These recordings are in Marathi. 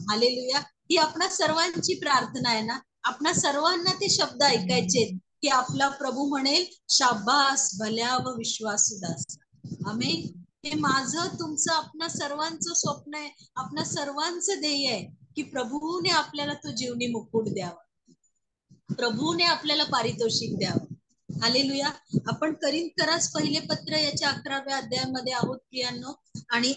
हालेलुया. ही आपणा सर्वांची प्रार्थना आहे ना. आपणा सर्वांना ते शब्द ऐकायचे की आपला प्रभू म्हणेल, शाबास भल्या व विश्वासू दास. आमेन. हे माझं तुमचं आपणा सर्वांचं स्वप्न आहे, आपणा सर्वांचं ध्येय आहे की प्रभूने आपल्याला तो जीवनी मुकुट द्यावा, प्रभूने आपल्याला पारितोषिक द्यावं. हालेलुया. आपण करिंथकरास पहिले पत्र याच्या 11व्या अध्यायामध्ये आहोत प्रियांनो. आणि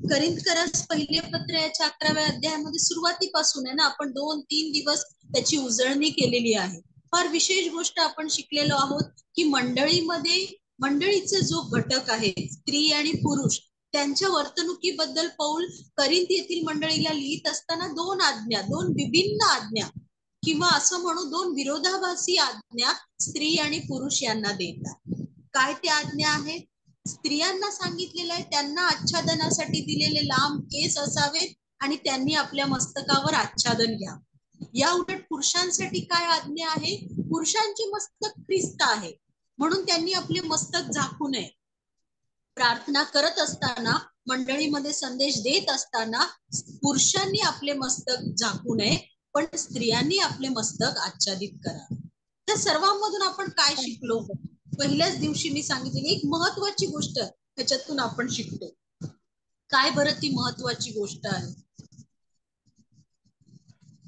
करिंथकरास पहिले पत्र याच्या 11व्या अध्यायामध्ये सुरुवातीपासून आहे ना, आपण 2-3 दिवस त्याची उजळणी केलेली आहे. फार विशेष गोष्ट आपण शिकलेलो आहोत की मंडळीचा जो घटक आहे, स्त्री आणि पुरुष, त्यांच्या वर्तणुकीबद्दल पौल करिंथ येथील मंडळीला लिहित असताना 2 विभिन्न आज्ञा किंवा असं म्हणू 2 विरोधाभासी आज्ञा स्त्री आणि पुरुष यांना देतात. काय त्या आज्ञा आहेत? स्त्रियांना सांगितलेलं आहे त्यांना आच्छादनासाठी दिलेले लांब केस असावेत आणि त्यांनी आपल्या मस्तकावर आच्छादन घ्या. या उलट पुरुषांसाठी काय आज्ञा आहे? पुरुषांचे मस्तक ख्रिस्त आहे म्हणून त्यांनी आपले मस्तक झाकू नये. प्रार्थना करत असताना, मंडळीमध्ये संदेश देत असताना पुरुषांनी आपले मस्तक झाकू नये, पण स्त्रियांनी आपले मस्तक आच्छादित करा. त्या सर्वांमधून आपण काय शिकलो? पहिल्याच दिवशी मी सांगितलेली एक महत्वाची गोष्ट त्याच्यातून आपण शिकतो. काय बरं ती महत्वाची गोष्ट आहे?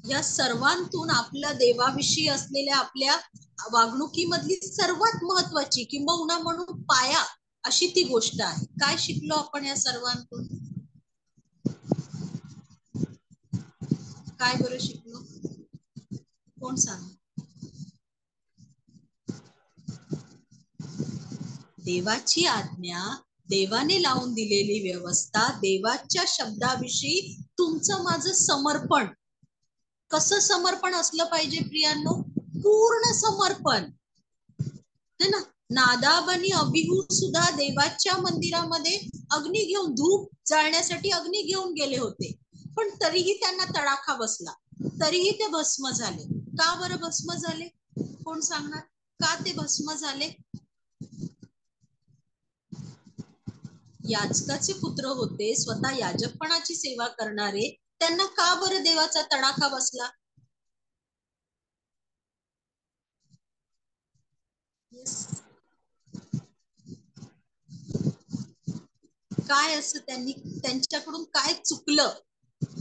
या सर्वांतून आपल्या देवाविषयी असलेल्या आपल्या वागणुकीमधली सर्वात महत्वाची किंबहुना म्हणून पाया अशी ती गोष्ट आहे. काय शिकलो आपण या सर्वांतून? काय बरं शिकलो? कोण सांग? देवाची आज्ञा, देवाने लावून दिलेली व्यवस्था, देवाच्या शब्दाविषयी तुमचं माझं समर्पण. कसं समर्पण असलं पाहिजे प्रियांनो? पूर्ण समर्पण है ना. नादाब आणि अबिहू सुद्धा देवाच्या मंदिरामध्ये अग्नी घेऊन, धूप जाळण्यासाठी अग्नी घेऊन गेले होते, पण तरीही त्यांना तडाखा बसला, तरीही ते भस्म झाले. का बरं भस्म झाले? कोण सांगणार का ते भस्म झाले? याजकाचे पुत्र होते, स्वतः याजकपणाची सेवा करणारे, त्यांना का बरं देवाचा तडाखा बसला? काय असं त्यांच्याकडून काय चुकलं?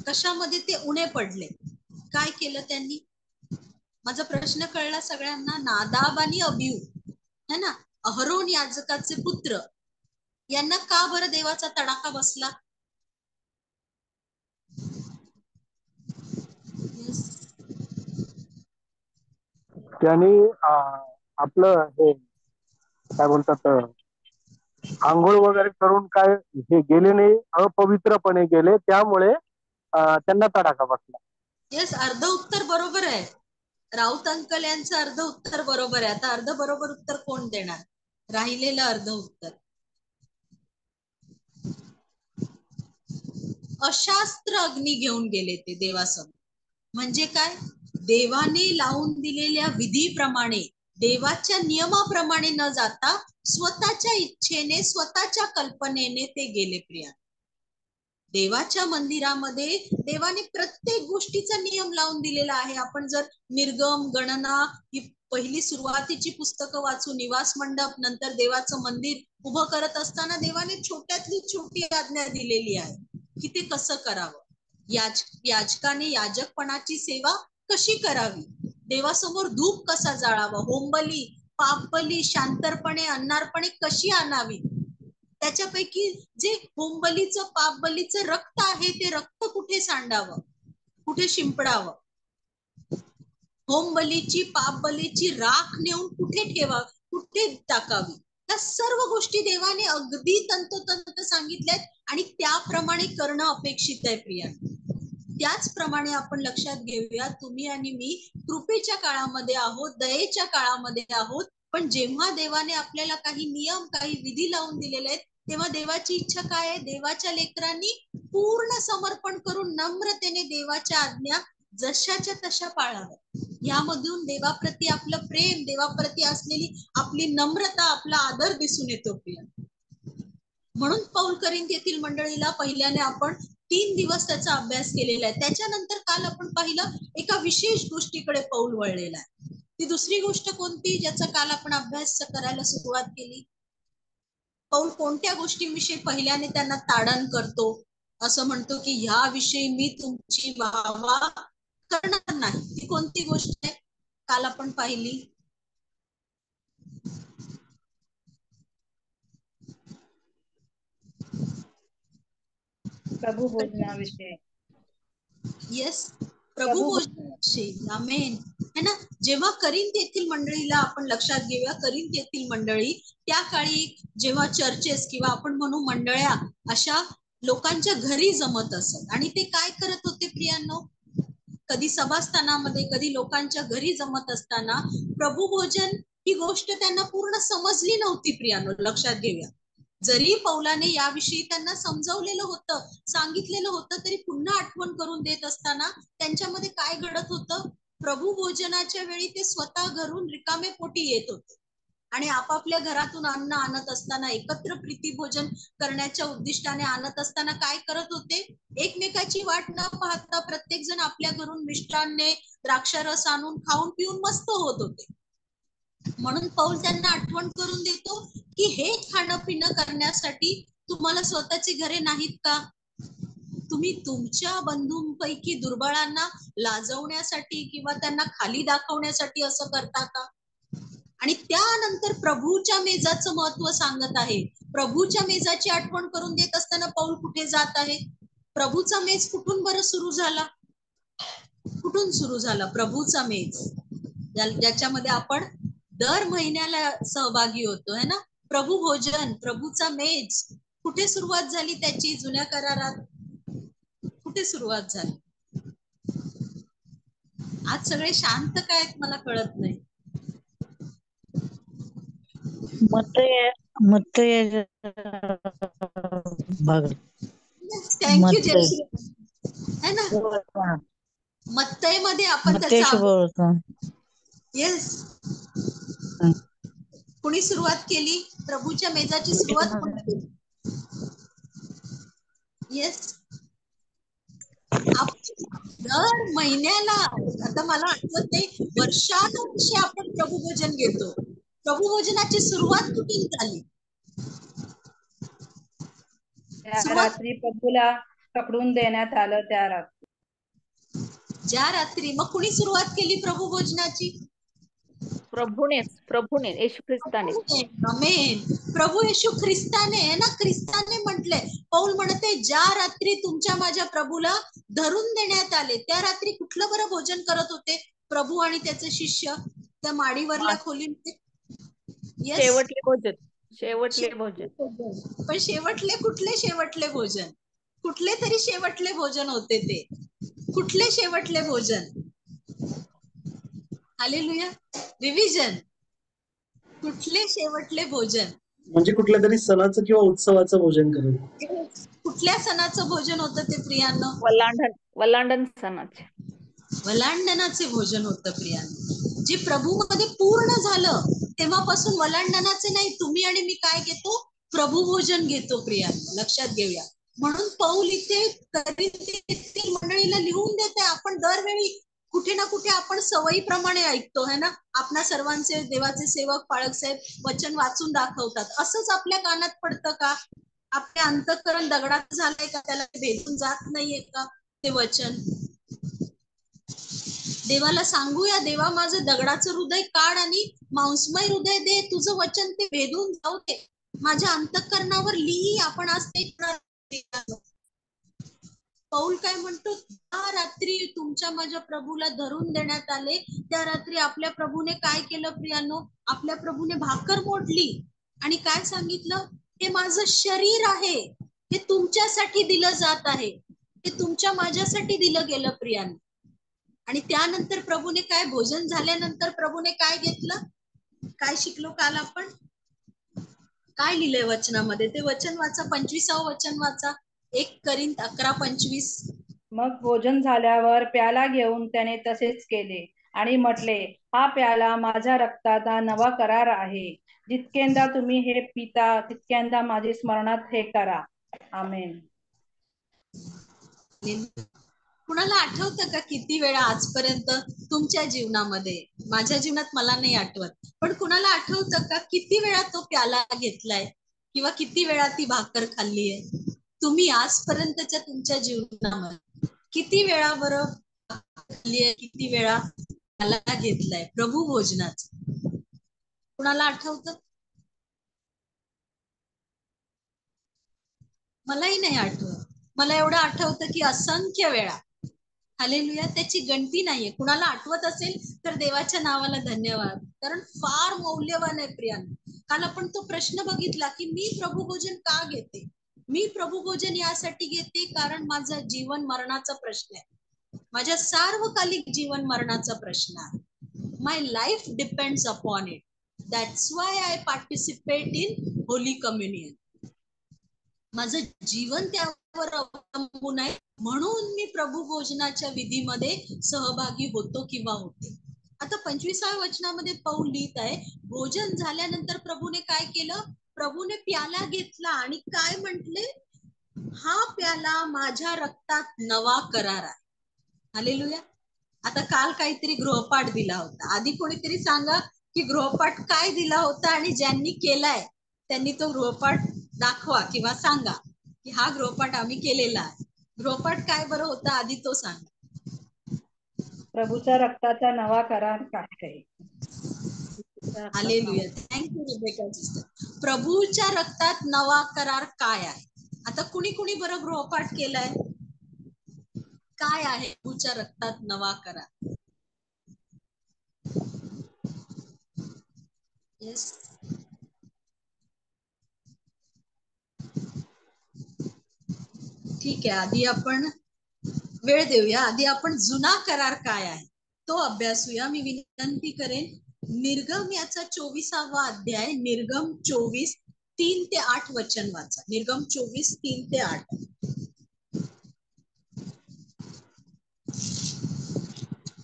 कशामध्ये ते उणे पडले? काय केलं त्यांनी? माझा प्रश्न कळला सगळ्यांना? नादाब आणि अबिहू है ना, अहरोन याजकाचे पुत्र, यांना का बरं देवाचा तडाखा बसला? त्यांनी आपलं हे काय बोलतात, आंघोळ वगैरे करून काय हे गेले नाही, अपवित्रपणे गेले, त्यामुळे त्यांना तडाखा बसला. येस, अर्ध उत्तर बरोबर आहे. राऊत अंकल यांचं अर्ध उत्तर बरोबर आहे. आता अर्ध बरोबर उत्तर कोण देणार? राहिलेलं अर्ध उत्तर. अशास्त्र अग्नी घेऊन गेले ते देवासमोर. म्हणजे काय? देवाने लावून दिलेल्या विधीप्रमाणे, देवाच्या नियमाप्रमाणे न जाता स्वतःच्या इच्छेने, स्वतःच्या कल्पनेने ते गेले. प्रिया, देवाच्या मंदिरामध्ये देवाने प्रत्येक गोष्टीचा नियम लावून दिलेला आहे. आपण जर निर्गम, गणना ही पहिली सुरुवातीची पुस्तकं वाचू, निवास मंडप, नंतर देवाचं मंदिर उभं करत असताना देवाने छोट्यातली छोटी आज्ञा दिलेली आहे की ते कसं करावं. याजकाने याजकपणाची सेवा कशी करावी, देवासमोर धूप कसा जाळावा, होमबली, पापबली, शांतरपणे, अन्नार्पणे कशी आणावी, त्याच्यापैकी जे होमबलीचं, पापबलीचं रक्त आहे ते रक्त कुठे सांडावं, कुठे शिंपडावं, होमबलीची, पापबलीची राख नेऊन कुठे ठेवावी, कुठे टाकावी, त्या सर्व गोष्टी देवाने अगदी तंतोतंत सांगितल्यात आणि त्याप्रमाणे करणं अपेक्षित आहे. प्रिया, त्याचप्रमाणे आपण लक्षात घेऊया, तुम्ही आणि मी कृपेच्या काळामध्ये आहोत, दयेच्या काळामध्ये आहोत, पण जेव्हा देवाने आपल्याला काही नियम, काही विधी लावून दिलेले आहेत, तेव्हा देवाची इच्छा काय आहे? देवाच्या लेकरांनी पूर्ण समर्पण करून नम्रतेने देवाच्या आज्ञा जशाच्या तशा पाळाव्या. यामधून देवाप्रती आपलं प्रेम, देवाप्रती असलेली आपली नम्रता, आपला आदर दिसून येतो. प्रिया, म्हणून पौल करिंथ येथील मंडळीला पहिल्याने आपण 3 दिवस त्याचा अभ्यास केलेला आहे. त्याच्यानंतर काल आपण पाहिलं एका विशेष गोष्टीकडे पाऊल वळलेला आहे. ती दुसरी गोष्ट कोणती ज्याचा काल आपण अभ्यास करायला सुरुवात केली? पौल कोणत्या गोष्टींविषयी पहिल्याने त्यांना ताडण करतो, असं म्हणतो की ह्या विषयी मी तुमची वाहवा करणार नाही. ती कोणती गोष्ट आहे काल आपण पाहिली? प्रभू भोजनाविषयी. येस, प्रभू भोजनाविषयी. आमेन. है ना. जेव्हा करिंथ येथील मंडळीला आपण लक्षात घेऊया, करिंथ येथील मंडळी त्या काळी जेव्हा चर्चेस किंवा आपण म्हणू मंडळ्या अशा लोकांच्या घरी जमत असत आणि ते काय करत होते प्रियांनो? कधी सभास्थानामध्ये कधी लोकांच्या घरी जमत असताना प्रभू भोजन ही गोष्ट त्यांना पूर्ण समजली नव्हती प्रियांनो. लक्षात घेऊया, जरी पौलाने याविषयी त्यांना समजवलेलं होतं, सांगितलेलं होतं, तरी पुन्हा आठवण करून देत असताना त्यांच्यामध्ये काय घडत होतं? प्रभू भोजनाच्या वेळी ते स्वतः घरून रिकामे पोटी येत होते आणि आपापल्या घरातून अन्न आणत असताना, एकत्र प्रीती भोजन करण्याच्या उद्दिष्टाने आणत असताना काय करत होते? एकमेकाची वाट न पाहता प्रत्येक जण आपल्या घरून मिष्टान्ने, द्राक्षारस आणून खाऊन पिऊन मस्त होत होते. म्हणून पौल त्यांना आठवण करून देतो की हे खाणं पिणं करण्यासाठी तुम्हाला स्वतःची घरे नाहीत का? तुम्ही तुमच्या बंधूंपैकी दुर्बळांना लाजवण्यासाठी किंवा त्यांना खाली दाखवण्यासाठी असं करता का? आणि त्यानंतर प्रभूच्या मेजाचं महत्व सांगत आहे. प्रभूच्या मेजाची आठवण करून देत असताना पौल कुठे जात आहे? प्रभूचा मेज कुठून बरं सुरू झाला? कुठून सुरू झाला प्रभूचा मेज? ज्याच्यामध्ये आपण दर महिन्याला सहभागी होतो, है ना. प्रभू भोजन, प्रभूचा मेज कुठे सुरुवात झाली त्याची? जुन्या करारात कुठे सुरुवात झाली? आज सगळे शांत काय आहेत मला कळत नाही. थँक्यू जयश्री, है ना. मत्तय मध्ये आपण त्याचा येस कुणी सुरुवात केली? प्रभूच्या मेजाची सुरुवात कोणी केली? येस, दर महिन्याला, आता मला आठवत नाही, वर्षानुवर्षे आपण प्रभू भोजन घेतो. प्रभू भोजनाची सुरुवात कुठून झाली? रात्री प्रभूला पकडून देण्यात आलं त्या रात्री. ज्या रात्री. मग कुणी सुरुवात केली प्रभू भोजनाची? प्रभूने येशू ख्रिस्ताने. आमेन. प्रभू येशू ख्रिस्ताने, है ना. ख्रिस्ताने म्हटले. पौल म्हणते ज्या रात्री तुमच्या माझ्या प्रभूला धरून देण्यात आले त्या रात्री कुठलं बरं भोजन करत होते प्रभू आणि त्याचे शिष्य त्या माडीवरल्या खोलीमध्ये? शेवटले भोजन. पण शेवटले कुठले शेवटले भोजन? कुठले तरी शेवटले भोजन होते ते. कुठले शेवटले भोजन? हालेलुया. रिव्हिजन. कुठले शेवटले भोजन? म्हणजे कुठल्या तरी सणाचं किंवा उत्सवाचं भोजन करत. कुठल्या सणाचं भोजन होतं ते प्रियांनो? वलांडन सणाचे. वलांडनाचे भोजन होतं प्रियांनो. जे प्रभू मध्ये पूर्ण झालं तेव्हापासून वलांडनाचे नाही, तुम्ही आणि मी काय घेतो? प्रभू भोजन घेतो प्रियांनो. लक्षात घेऊया. म्हणून पौल इथे करिंथ मंडळीला लिहून देते. आपण दरवेळी कुठे ना कुठे आपण सवयीप्रमाणे ऐकतो, है ना. आपल्या सर्वांचे देवाचे सेवक पाळक साहेब वचन वाचून दाखवतात. असंच आपल्या कानात पडतं का? आपले अंतःकरण दगडात झालंय का? त्याला भेदून जात नाहीये का ते वचन? देवाला सांगूया, देवा माझं दगडाचं हृदय काढ आणि मांसमय हृदय दे. तुझं वचन ते भेदून जाऊ दे, माझ्या अंतःकरणावर लिही. आपण आज ते पौल काय म्हणतो? त्या रात्री तुमच्या माझ्या प्रभूला धरून देण्यात आले त्या रात्री आपल्या प्रभूने काय केलं प्रियांनो? आपल्या प्रभूने भाकर मोडली आणि काय सांगितलं? हे माझं शरीर आहे, हे तुमच्यासाठी दिलं जात आहे, हे तुमच्या माझ्यासाठी दिलं गेलं प्रियांनो. आणि त्यानंतर प्रभूने काय? भोजन झाल्यानंतर प्रभूने काय घेतलं? काय शिकलो काल आपण? काय लिहिलंय वचनामध्ये? ते वचन वाचा, 25वं वचन वाचा. 1 करिंथ 11:25. मग भोजन झाल्यावर प्याला घेऊन त्याने तसेच केले आणि म्हटले, हा प्याला माझ्या रक्ताचा नवा करार आहे. जितकेंदा तुम्ही हे पिता तितक्यांदा माझी स्मरणात हे करा. आमेन. कुणाला आठवतं का किती वेळा आजपर्यंत तुमच्या जीवनामध्ये, माझ्या जीवनात मला नाही आठवत, पण कुणाला आठवतं का किती वेळा तो प्याला घेतलाय किंवा किती वेळा ती भाकर खाल्ली आहे? तुम्ही आजपर्यंतच्या तुमच्या जीवनामध्ये किती वेळा बरं खाल्ली आहे, किती वेळा प्याला घेतलाय प्रभू भोजनाचा? कुणाला आठवतं? मलाही नाही आठवत. मला एवढं आठवतं की असंख्य वेळा. हालेलुया. त्याची गणती नाहीये. कुणाला आठवत असेल तर देवाच्या नावाला धन्यवाद, कारण फार मौल्यवान आहे प्रियांनो. काल आपण तो प्रश्न बघितला की मी प्रभू भोजन का घेते? मी प्रभू भोजन यासाठी घेते कारण माझा जीवन मरणाचा प्रश्न आहे. माझ्या सार्वकालिक जीवन मरणाचा प्रश्न आहे. My life depends upon it. That's why I participate in holy communion. माझं जीवन त्यावर अवलंबून आहे, म्हणून मी प्रभू भोजनाच्या विधीमध्ये सहभागी होतो किंवा होते. आता 25व्या वचनामध्ये पौल लिहित आहे, भोजन झाल्यानंतर प्रभूने काय केलं? प्रभूने प्याला घेतला आणि काय म्हटले? हा प्याला माझ्या रक्तात नवा करार आहे. हालेलुया. आता काल काहीतरी गृहपाठ दिला होता. आधी कोणीतरी सांगा की गृहपाठ काय दिला होता, आणि ज्यांनी केलाय त्यांनी तो गृहपाठ दाखवा किंवा सांगा की हा गृहपाठ आम्ही केलेला आहे. गृहपाठ काय बरं होता, आधी तो सांगा. प्रभूच्या रक्ताचा नवा करार काय आहे? हालेलुया. Thank you Rebecca sister. प्रभूच्या रक्तात नवा करार काय आहे? आता कुणी कुणी बरं गृहपाठ केलाय? काय आहे प्रभूच्या रक्तात नवा करार? येस. ठीक आहे, आधी आपण वेळ देऊया. आधी आपण जुना करार काय आहे तो अभ्यासूया. मी विनंती करेन, निर्गम याचा 24वा अध्याय, निर्गम 24:3-8 वचन वाचा. निर्गम 24:3-8.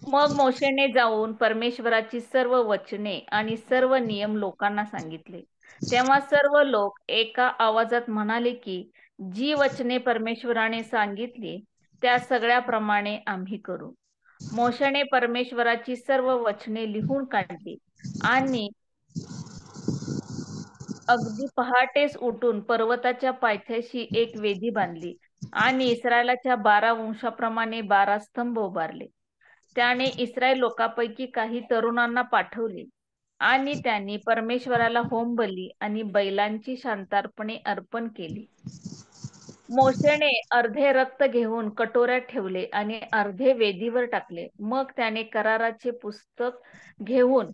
मग मोशेने जाऊन परमेश्वराची सर्व वचने आणि सर्व नियम लोकांना सांगितले. तेव्हा सर्व लोक एका आवाजात म्हणाले की, जी वचने परमेश्वराने सांगितली त्या सगळ्याप्रमाणे आम्ही करू. मोशेने परमेश्वराची सर्व वचने लिहून काढली आणि अगदी पहाटेस उठून पर्वताच्या पायथ्याशी एक वेदी बांधली आणि इस्रायलाच्या 12 वंशाप्रमाणे 12 स्तंभ उभारले. त्याने इस्रायल लोकांपैकी काही तरुणांना पाठवले आणि त्यांनी परमेश्वराला होमबली आणि बैलांची शांतार्पणे अर्पण केली. मोशेने अर्धे रक्त घेऊन कटोऱ्यात ठेवले आणि अर्धे वेदीवर टाकले. मग त्याने कराराचे पुस्तक घेऊन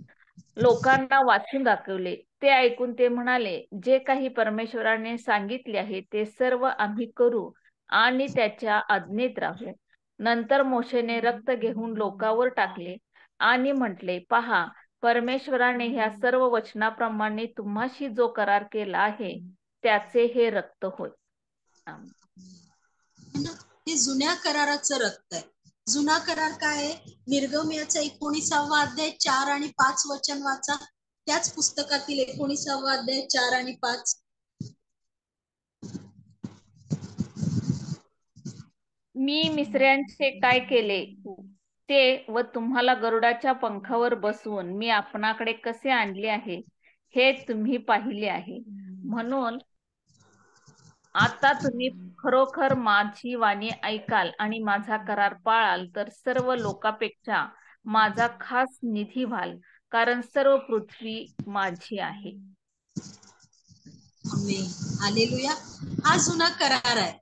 लोकांना वाचून दाखवले. ते ऐकून ते म्हणाले, जे काही परमेश्वराने सांगितले आहे ते सर्व आम्ही करू आणि त्याच्या आज्ञेत राहू. नंतर मोशेने रक्त घेऊन लोकांवर टाकले आणि म्हटले, पहा, परमेश्वराने ह्या सर्व वचनाप्रमाणे तुम्हाशी जो करार केला आहे त्याचे हे रक्त होय. हे जुन्या कराराचं रक्त आहे. जुना करार काय आहे? निर्गम याचा 19वा अध्याय 4 आणि 5 वचन वाचा. त्याच पुस्तकातील 19वा अध्याय 4 आणि 5. मी मिस्र्यांचे काय केले ते व तुम्हाला गरुडाच्या पंखावर बसवून मी आपणाकडे कसे आणले आहे हे तुम्ही पाहिले आहे. म्हणून आता तुम्ही खरोखर माझी वाणी ऐकाल आणि माझा करार पाळाल तर सर्व लोकांपेक्षा माझा खास निधी व्हाल, कारण सर्व पृथ्वी माझी आहे. आमेन. हालेलुया. हा जुना करार आहे.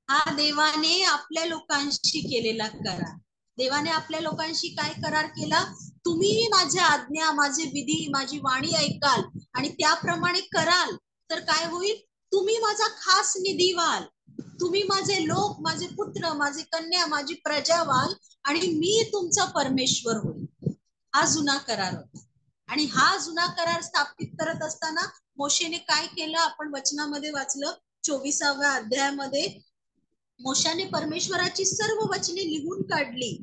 हा देवाने आपल्या लोकांशी केलेला करार. देवाने आपल्या लोकांशी काय करार केला? तुम्ही माझ्या आज्ञा, माझे विधी, माझी वाणी ऐकाल आणि त्याप्रमाणे कराल तर काय होईल? तुम्ही माझा खास निधी व्हाल. तुम्ही माझे लोक, माझे पुत्र, माझे कन्या, माझी प्रजा व्हाल आणि मी तुमचा परमेश्वर होईल. हा जुना करार होता. आणि हा जुना करार स्थापित करत असताना मोशेने काय केलं? आपण वचनामध्ये वाचलं 24व्या अध्यायामध्ये. मोशाने परमेश्वराची सर्व वचने लिहून काढली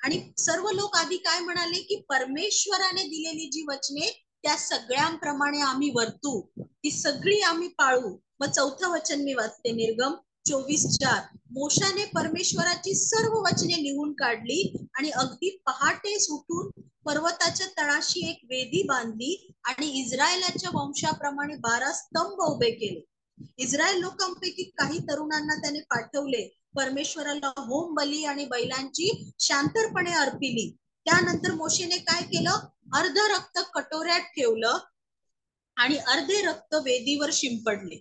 आणि सर्व लोक आधी काय म्हणाले की परमेश्वराने दिलेली जी वचने त्या सगळ्यांप्रमाणे आम्ही वर्तू, ती सगळी आम्ही पाळू. मग 4थं वचन मी वाचते, निर्गम 24:4 मोशाने परमेश्वराची सर्व वचने लिहून काढली आणि अगदी पहाटेस उठून पर्वताच्या तळाशी एक वेदी बांधली आणि इस्रायलाच्या वंशाप्रमाणे 12 स्तंभ उभे केले. इस्रायल लोकांपैकी काही तरुणांना त्याने पाठवले. परमेश्वराला होम बली आणि बैलांची शांतरपणे अर्पिली. त्यानंतर मोशेने काय केलं? अर्ध रक्त कटोऱ्यात ठेवलं आणि अर्धे रक्त वेदीवर शिंपडले.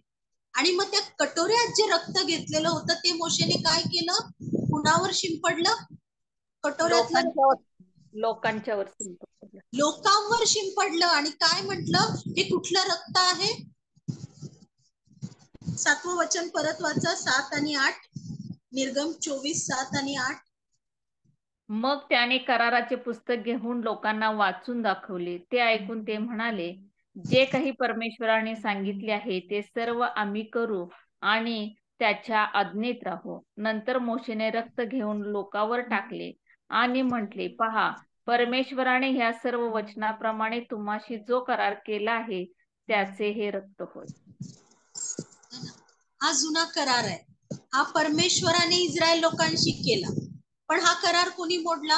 आणि मग त्या कटोऱ्यात जे रक्त घेतलेलं होतं ते मोशेने काय केलं? कुणावर शिंपडलं? कटोऱ्यातलं लोकांच्यावर लोकांवर शिंपडलं. आणि काय म्हटलं? हे कुठलं रक्त आहे? 7वं वचन परत वाचा, 7 आणि 8. निर्गम 24, 7 आणि 8. मग त्याने कराराचे पुस्तक घेऊन लोकांना वाचून दाखवले. ते ऐकून ते म्हणाले, जे काही परमेश्वराने सांगितले आहे ते सर्व आम्ही करू आणि त्याच्या आज्ञेत राहू. नंतर मोशेने रक्त घेऊन लोकांवर टाकले आणि म्हटले, पहा, परमेश्वराने ह्या सर्व वचनाप्रमाणे तुम्हाशी जो करार केला आहे त्याचे हे रक्त होय. हा जुना करार आहे. हा परमेश्वराने इस्रायल लोकांशी केला. पण हा करार कोणी मोडला?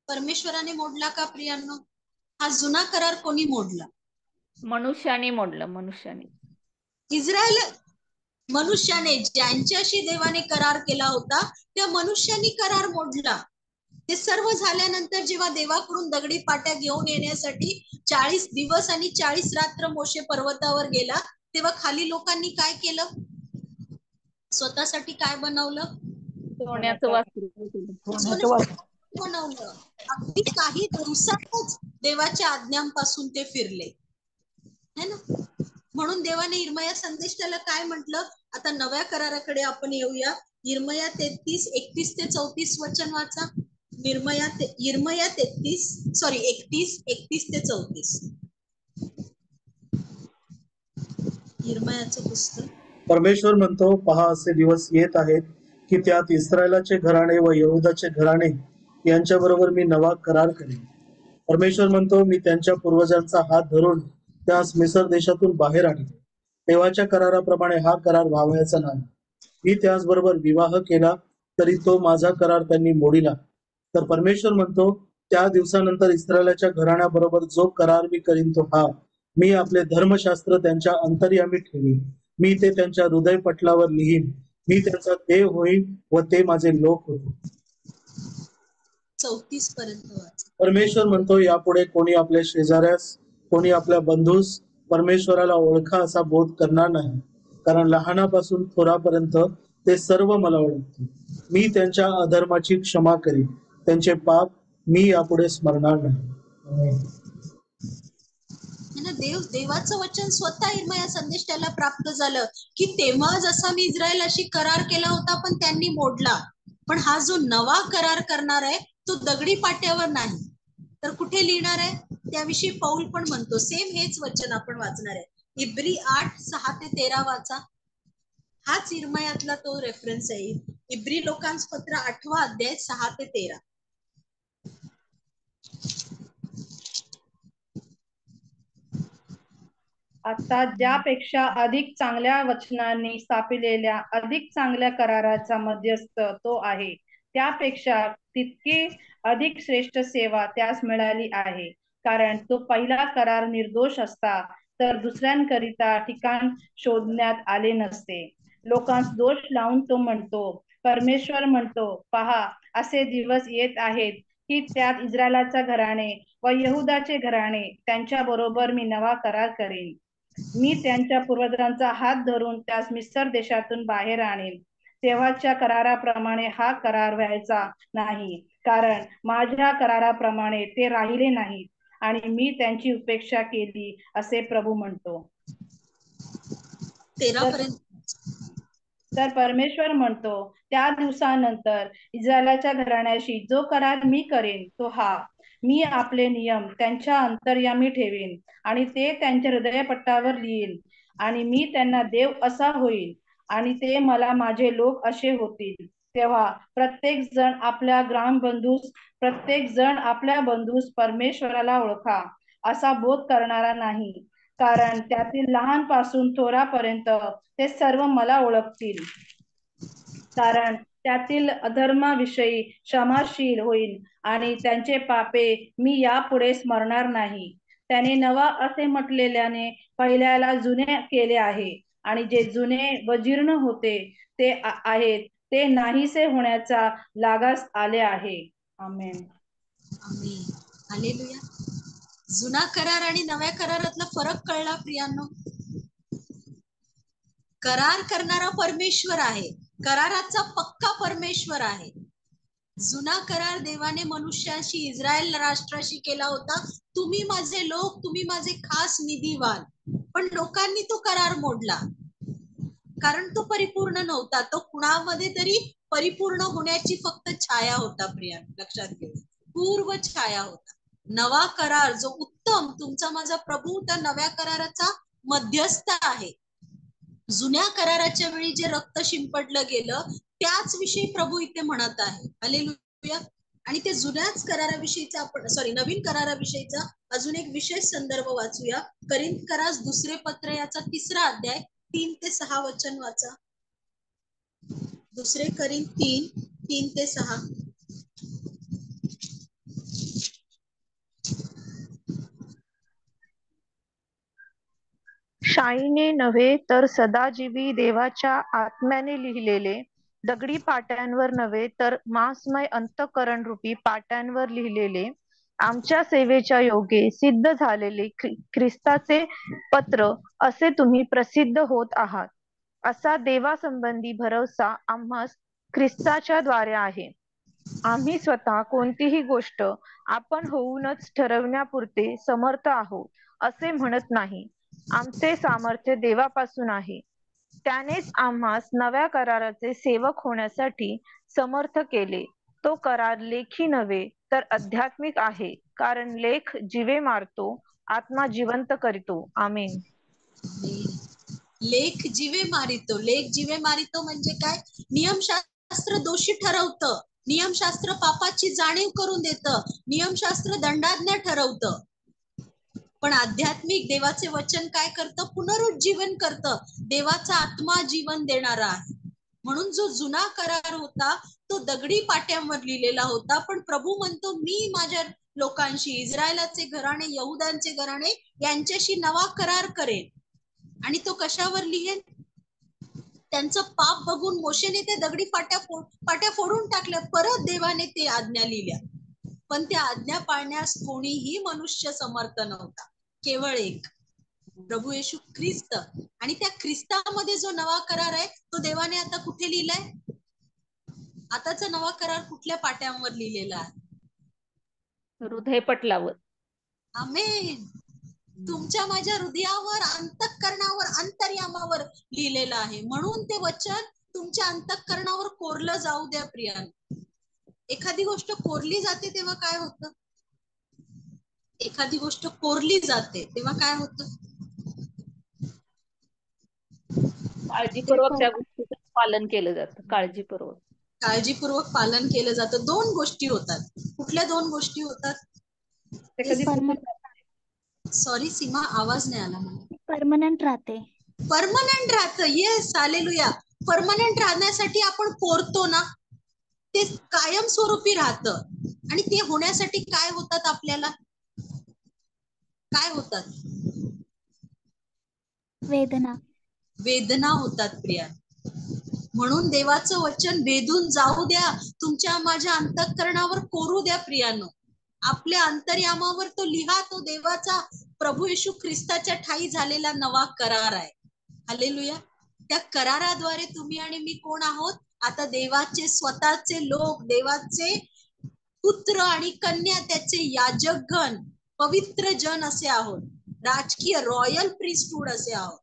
परमेश्वराने मोडला का प्रियांनो? हा जुना करार कोणी मोडला? मनुष्याने मोडलं. इस्रायल मनुष्याने, ज्यांच्याशी देवाने करार केला होता त्या मनुष्याने करार मोडला. ते सर्व झाल्यानंतर जेव्हा देवाकडून दगडी पाट्या घेऊन येण्यासाठी 40 दिवस आणि 40 रात्र मोशे पर्वतावर गेला, तेव्हा खाली लोकांनी काय केलं? स्वतःसाठी काय बनवलं? सोन्याचं वासरू बनवलं. अगदी काही दिवसातच देवाच्या आज्ञांपासून ते फिरले, है ना? म्हणून देवाने इर्मया संदेश त्याला काय म्हटलं? आता नव्या कराराकडे आपण येऊया. इर्मया 33, 31 ते 34 वचन वाचा. इर्मया 31 ते 34. इर्मयाचं पुस्तक. परमेश्वर म्हणतो, पहा, असे दिवस येत आहेत की त्यात इस्रायलाचे घराणे व यहूदाचे घराणे यांच्याबरोबर मी नवा करार करेन. परमेश्वर म्हणतो, मी त्यांच्या पूर्वजांचा हात धरून त्यास मिसर देशातून बाहेर आणले. देवाच्या कराराप्रमाणे हा करार व्हावयाचा नाही. मी त्याचबरोबर विवाह केला तरी तो माझा करार त्यांनी मोडिला. तर परमेश्वर म्हणतो, त्या दिवसानंतर इस्रायलाच्या घराण्याबरोबर जो करार मी करीन तो हा, मी आपले धर्मशास्त्र त्यांच्या अंतर्यामी ठेवीन. मी ते त्यांच्या हृदय पटलावर लिहीन. मी त्यांचा देव होईन व ते माझे लोक होतील. 34 पर्यंत वाचा. परमेश्वर म्हणतो, यापुढे कोणी आपल्या शेजाऱ्यास, कोणी आपल्या बंधूस परमेश्वराला ओळखा असा बोध करणार नाही, कारण लहानापासून थोरापर्यंत ते सर्व मला ओळखतील. मी त्यांच्या अधर्माची क्षमा करीन, त्यांचे पाप मी यापुढे स्मरणार नाही. देवाचं वचन स्वतः इर्मया संदेश त्याला प्राप्त झालं की तेव्हा जसा मी इस्रायलाशी करार केला होता पण त्यांनी मोडला, पण हा जो नवा करार करणार आहे तो दगडी पाट्यावर नाही तर कुठे लिहिणार आहे? त्याविषयी पौल पण म्हणतो. सेम हेच वचन आपण वाचणार आहे. इब्री 8, 6 ते 13 वाचा. हाच इर्मयातला तो रेफरन्स आहे. इब्री लोकांस पत्र 8वा अध्याय 6 ते 13. आता ज्यापेक्षा अधिक चांगल्या वचनांनी स्थापिलेल्या अधिक चांगल्या कराराचा मध्यस्थ तो आहे, त्यापेक्षा तितकी अधिक श्रेष्ठ सेवा त्यास मिळाली आहे. कारण तो पहिला करार निर्दोष असता तर दुसऱ्यांकरिता ठिकाण शोधण्यात आले नसते. लोकांस दोष लावून तो म्हणतो, परमेश्वर म्हणतो, पहा, असे दिवस येत आहेत की त्यात इस्रायलाचा घराणे व यहूदाचे घराणे त्यांच्या बरोबर मी नवा करार करेन. मी त्यांच्या पूर्वजांचा हात धरून त्यास मिसर देशातून बाहेर आणेन. तेव्हाच्या कराराप्रमाणे हा करार व्हायचा नाही, कारण माझ्या कराराप्रमाणे ते राहिले नाहीत आणि मी त्यांची उपेक्षा केली असे प्रभू म्हणतो. 13 पर्यंत. तर परमेश्वर म्हणतो, त्या दिवसानंतर इस्रायलाच्या घराण्याशी जो करार मी करेन तो हा, मी आपले नियम त्यांच्या अंतर्यामी ठेवेन आणि ते त्यांच्या हृदयपटावर लिहीन. आणि मी त्यांना देव असा होईल आणि ते मला माझे लोक असे होतील. तेव्हा प्रत्येक जण आपल्या बंधूस परमेश्वराला ओळखा असा बोध करणारा नाही, कारण त्यातील लहानपासून थोरापर्यंत ते सर्व मला ओळखतील. कारण त्यातील अधर्माविषयी क्षमाशील होईल आणि त्यांचे पापे मी यापुढे स्मरणार नाही. त्याने नवा असे म्हटलेल्याने पहिल्याला जुने केले आहे, आणि जे जुने व जीर्ण होते ते आहेत ते नाहीसे होण्याचा लागास आले आहे. आमेन. आमेन. हालेलुया. जुना करार आणि नव्या करारातला फरक कळला प्रियांनो? करार करणारा परमेश्वर आहे, कराराचा पक्का परमेश्वर आहे. जुना करार देवाने मनुष्याशी, इस्रायल राष्ट्राशी केला होता, तुम्ही माझे लोक, तुम्ही माझे खास निधी व्हाल. पण लोकांनी तो करार मोडला, कारण तो परिपूर्ण नव्हता. तो कुणामध्ये तरी परिपूर्ण होण्याची फक्त छाया होता. प्रिया, लक्षात घ्या, पूर्व छाया होता. नवा करार जो उत्तम, तुमचा माझा प्रभू त्या नव्या कराराचा मध्यस्थ आहे. जुन्या कराराच्या वेळी जे रक्त शिंपडलं गेलं त्याच विषयी प्रभू इथे म्हणत आहे. हालेलुया. आणि ते जुन्याच कराराविषयीचा आपण नवीन कराराविषयीचा अजून एक विशेष संदर्भ वाचूया. करिंथकरास दुसरे पत्र याचा 3 अध्याय 3 ते 6 वचन वाचा. दुसरे करिंथ 3 ते 6. शाईने नव्हे तर सदाजीवी देवाच्या आत्म्याने लिहिलेले, दगडी पाट्यांवर नव्हे तर मांसमय अंतःकरण रूपी पाट्यांवर लिहिलेले, आमच्या सेवेच्या योगे सिद्ध झालेले ख्रिस्ताचे पत्र असे तुम्ही प्रसिद्ध होत आहात. असा देवासंबंधी भरवसा आम्हास ख्रिस्ताच्या द्वारे आहे. आम्ही स्वतः कोणतीही गोष्ट आपण होऊनच ठरवण्यापुरते समर्थ आहोत असे म्हणत नाही. आमचे सामर्थ्य देवापासून आहे. त्यानेच आम्हास नव्या कराराचे सेवक होण्यासाठी समर्थ केले. तो करार लेखी नव्हे तर आध्यात्मिक आहे, कारण लेख जीवे मारतो, आत्मा जिवंत करीतो. आमेन. लेख जीवे मारितो. लेख जीवे मारितो म्हणजे काय? नियमशास्त्र दोषी ठरवतं, नियमशास्त्र पापाची जाणीव करून देतं, नियमशास्त्र दंडाज्ञा ठरवतं. पण आध्यात्मिक देवाचे वचन काय करतं? पुनरुज्जीवन करतं. देवाचा आत्मा जीवन देणारा आहे. म्हणून जो जुना करार होता तो दगडी पाट्यांवर लिहिलेला होता, पण प्रभू म्हणतो मी माझ्या लोकांशी, इस्रायलाचे घराणे, यहुदांचे घराणे यांच्याशी नवा करार करेन. आणि तो कशावर लिहेन? त्यांचं पाप बघून मोशेने ते दगडी पाट्या फोडून टाकल्या. परत देवाने ते आज्ञा लिहिल्या, पण त्या आज्ञा पाळण्यास कोणीही मनुष्य समर्थ नव्हता. केवळ एक, प्रभू येशू ख्रिस्त. आणि त्या ख्रिस्तामध्ये जो नवा करार आहे तो देवाने आता कुठे लिहिलाय? आताचा नवा करार कुठल्या पाट्यांवर लिहिलेला आहे? हृदयपटलावर. आमेन. तुमच्या माझ्या हृदयावर, अंतःकरणावर, अंतर्यामावर लिहिलेलं आहे. म्हणून ते वचन तुमच्या अंतःकरणावर कोरलं जाऊ द्या. प्रियाने, एखादी गोष्ट कोरली जाते तेव्हा काय होतं? एखादी गोष्ट कोरली जाते तेव्हा काय होतं? काळजीपूर्वक त्या गोष्टीचं पालन केलं जातं. काळजीपूर्वक पालन केलं जातं. 2 गोष्टी होतात. कुठल्या 2 गोष्टी होतात? सॉरी सीमा, आवाज नाही आला मला. परमनंट राहते. परमनंट राहतं. Yes, hallelujah. परमनंट राहण्यासाठी आपण कोरतो ना, ते कायमस्वरूपी राहतं. आणि ते होण्यासाठी काय होतात? आपल्याला काय होतात? वेदना होतात प्रिया. म्हणून देवाचं वचन वेधून जाऊ द्या, तुमच्या माझ्या अंतःकरणावर कोरू द्या. प्रियानो, आपल्या अंतर्यामावर तो लिहा. तो देवाचा प्रभू येशू ख्रिस्ताच्या ठाई झालेला नवा करार आहे. हालेलुया. त्या कराराद्वारे तुम्ही आणि मी कोण आहोत? आता देवाचे स्वतःचे लोक, देवाचे पुत्र आणि कन्या, त्याचे याजकगण, पवित्र जन असे आहोत. राजकीय रॉयल प्रीस्टहूड असे आहोत.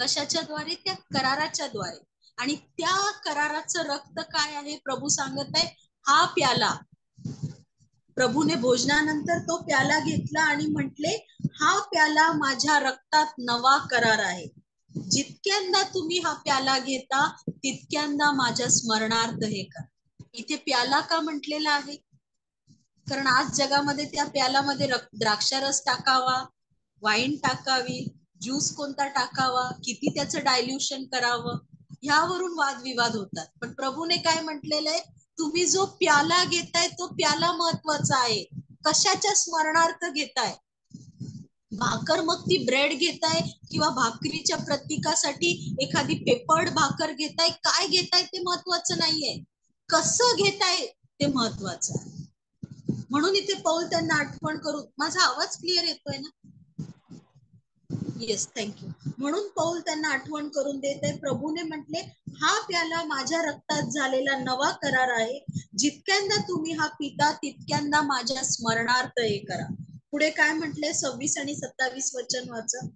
कशाच्या द्वारे? त्या कराराच्या द्वारे. आणि त्या कराराचं रक्त काय आहे? प्रभू सांगत आहे, हा प्याला. प्रभूने भोजनानंतर तो प्याला घेतला आणि म्हटले, हा प्याला माझ्या रक्तात नवा करार आहे. जितक्यांदा तुम्ही हा प्याला घेता तितक्यांदा माझ्या स्मरणार्थ हे करा. इथे प्याला का म्हटलेला आहे? कारण आज जगामध्ये त्या प्यालामध्ये द्राक्षारस टाकावा, वाईन टाकावी, ज्यूस कोणता टाकावा, किती त्याचं डायल्युशन करावं, ह्यावरून वादविवाद होतात. पण प्रभूने काय म्हटलेलं आहे, तुम्ही जो प्याला घेताय तो प्याला महत्वाचा आहे. कशाच्या स्मरणार्थ घेताय? भाकर, मग ती ब्रेड घेताय किंवा भाकरीच्या प्रतीकासाठी एखादी पेपर्ड भाकर घेताय, काय घेताय ते महत्वाचं नाहीये, कसं घेताय ते महत्वाचं आहे. म्हणून इथे पौल त्यांना आठवण करून, माझा आवाज क्लिअर येतोय ना? Yes, thank you. म्हणून पौल त्यांना आठवण करून देत आहे. प्रभूने म्हटले, हा प्याला माझ्या रक्तात झालेला नवा करार आहे. जितक्यांदा तुम्ही हा पिता तितक्यांदा माझ्या स्मरणार्थ हे करा. पुढे काय म्हटले? 26 आणि 27 वचन वाचा.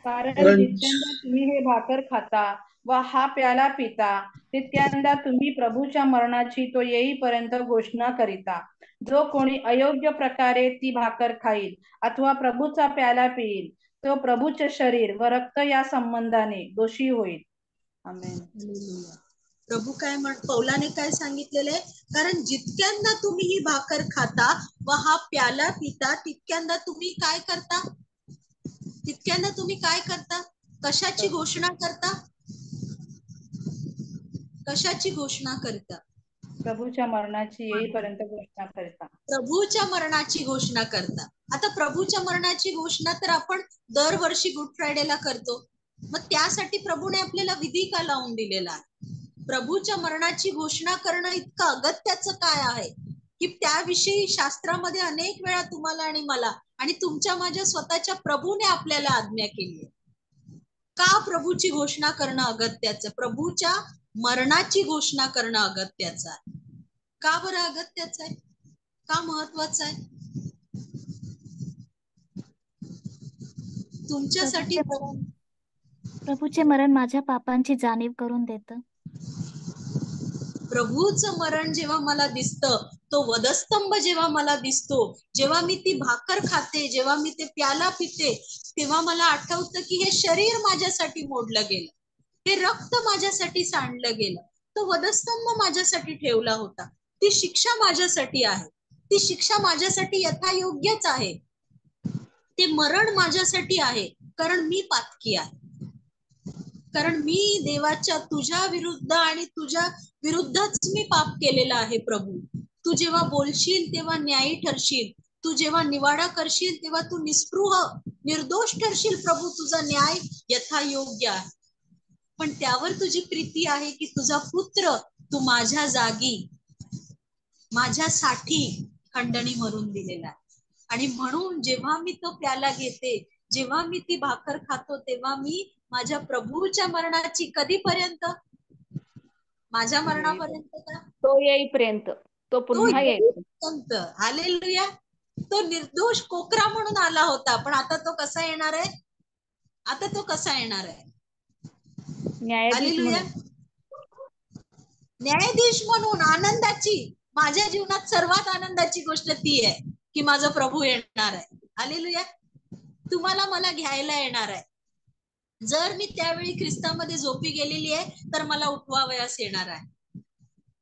कारण जितक्यांदा तुम्ही हे भाकर खाता व हा प्याला पिता तितक्यांदा तुम्ही प्रभूच्या मरणाची तो येईपर्यंत घोषणा करिता. जो कोणी अयोग्य प्रकारे ती भाकर खाईल अथवा प्रभूचा प्याला पिईल तो प्रभूचे शरीर व रक्त या संबंधाने दोषी होईल. आमेन. प्रभू काय पौलाने काय सांगितलेले? कारण जितक्यांदा तुम्ही ही भाकर खाता व हा प्याला पिता तितक्यांदा तुम्ही काय करता? तितक्यांदा तुम्ही काय करता? कशाची घोषणा करता? कशाची घोषणा करता? प्रभूच्या मरणाची येईपर्यंत घोषणा करता. प्रभूच्या मरणाची घोषणा करता. आता प्रभूच्या मरणाची घोषणा तर आपण दरवर्षी गुड फ्रायडेला करतो. मग त्यासाठी प्रभूने आपल्याला विधी का लावून दिलेला आहे? प्रभूच्या मरणाची घोषणा करणं इतकं अगत्याचं काय आहे की त्याविषयी शास्त्रामध्ये अनेक वेळा तुम्हाला आणि मला आणि तुमच्या माझ्या स्वतःच्या प्रभूने आपल्याला आज्ञा केली आहे. का प्रभूची घोषणा करणं अगत्याचं? प्रभूच्या मरणाची घोषणा करणं अगत्याचं आहे. का बरं अगत्याचं आहे? का महत्वाचं आहे? तुमच्यासाठी प्रभूचे मरण माझ्या पापांची जाणीव करून देतं. प्रभूचं मरण जेव्हा मला दिसतं, तो वधस्तंभ जेव्हा मला दिसतो, जेव्हा मी ती भाकर खाते, जेव्हा मी ते प्याला पिते, तेव्हा मला आठवतं की हे शरीर माझ्यासाठी मोडलं गेलं, हे रक्त माझ्यासाठी सांडलं गेलं, तो वधस्तंभ माझ्यासाठी ठेवला होता. ती शिक्षा माझ्यासाठी आहे. ती शिक्षा माझ्यासाठी यथायोग्यच आहे. ते मरण माझ्यासाठी आहे कारण मी पातकी आहे. कारण मी देवाच्या तुझ्या विरुद्ध आणि तुझ्या विरुद्धच मी पाप केलेला आहे. प्रभू, तू जेव्हा बोलशील तेव्हा न्यायी ठरशील. तू जेव्हा निवाडा करशील तेव्हा तू निस्पृह निर्दोष ठरशील. प्रभू, तुझा न्याय यथायोग्य आहे. पण त्यावर तुझी प्रीती आहे की तुझा पुत्र तू माझ्या जागी माझ्यासाठी खंडणी मरून दिलेला आहे. आणि म्हणून जेव्हा मी तो प्याला घेते, जेव्हा मी ती भाकर खातो, तेव्हा मी माझ्या प्रभूच्या मरणाची कधीपर्यंत? माझ्या मरणापर्यंत का? तो येईपर्यंत, तो पुन्हा येईपर्यंत. हालेलुया. तो निर्दोष कोकरा म्हणून आला होता, पण आता तो कसा येणार आहे? आता तो कसा येणार आहे? हालेलुया. न्यायाधीश म्हणून आनंदाची, माझ्या जीवनात सर्वात आनंदाची गोष्ट ती आहे की माझा प्रभू येणार आहे. हालेलुया. तुम्हाला मला घ्यायला येणार आहे. जर मी त्यावेळी ख्रिस्तामध्ये झोपी गेलेली आहे तर मला उठवावयास येणार आहे.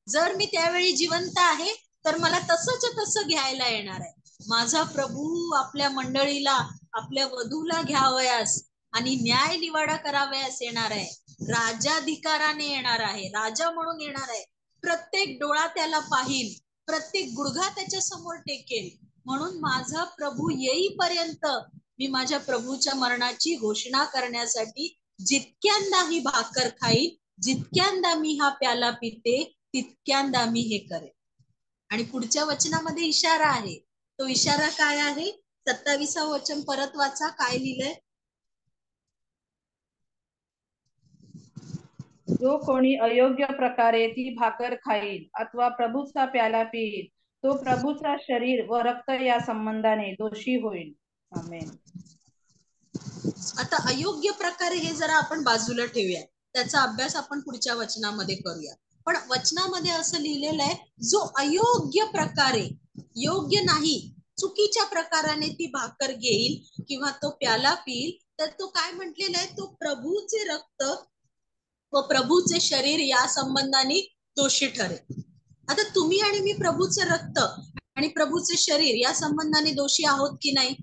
जर मी त्यावेळी जिवंत आहे तर मला तसंच तसं घ्यायला येणार आहे. माझा प्रभू आपल्या मंडळीला, आपल्या वधूला घ्यावयास आणि न्याय निवाडा करावयास येणार आहे. राजाधिकाराने येणार आहे, राजा म्हणून येणार आहे. प्रत्येक डोळा त्याला पाहिल, प्रत्येक गुडघा त्याच्या समोर टेकेल. म्हणून माझा प्रभू येईपर्यंत मी माझ्या प्रभूच्या मरणाची घोषणा करण्यासाठी जितक्यांदा ही भाकर खाईल, जितक्यांदा मी हा प्याला पिते, तितक्यांदा मी हे करेन. आणि पुढच्या वचनामध्ये इशारा आहे. तो इशारा काय आहे? 27 वचन परत वाचा. काय लिहिलंय? जो कोणी अयोग्य प्रकारे ती भाकर खाईल अथवा प्रभूचा प्याला पिईल तो प्रभूचा शरीर व रक्त या संबंधाने दोषी होईल. आमेन. आता अयोग्य प्रकारे हे जरा आपण बाजूला ठेवूया, त्याचा अभ्यास आपण पुढच्या वचनामध्ये करूया. पण वचनामध्ये असं लिहिलेलं आहे, जो अयोग्य प्रकारे, योग्य नाही, चुकीच्या प्रकाराने ती भाकर घेईल किंवा तो प्याला पिईल, तर तो काय म्हटलेला आहे? तो प्रभूचे रक्त व प्रभूचे शरीर या संबंधाने दोषी ठरेल. आता तुम्ही आणि मी प्रभूचं रक्त आणि प्रभूचे शरीर या संबंधाने दोषी आहोत की नाही?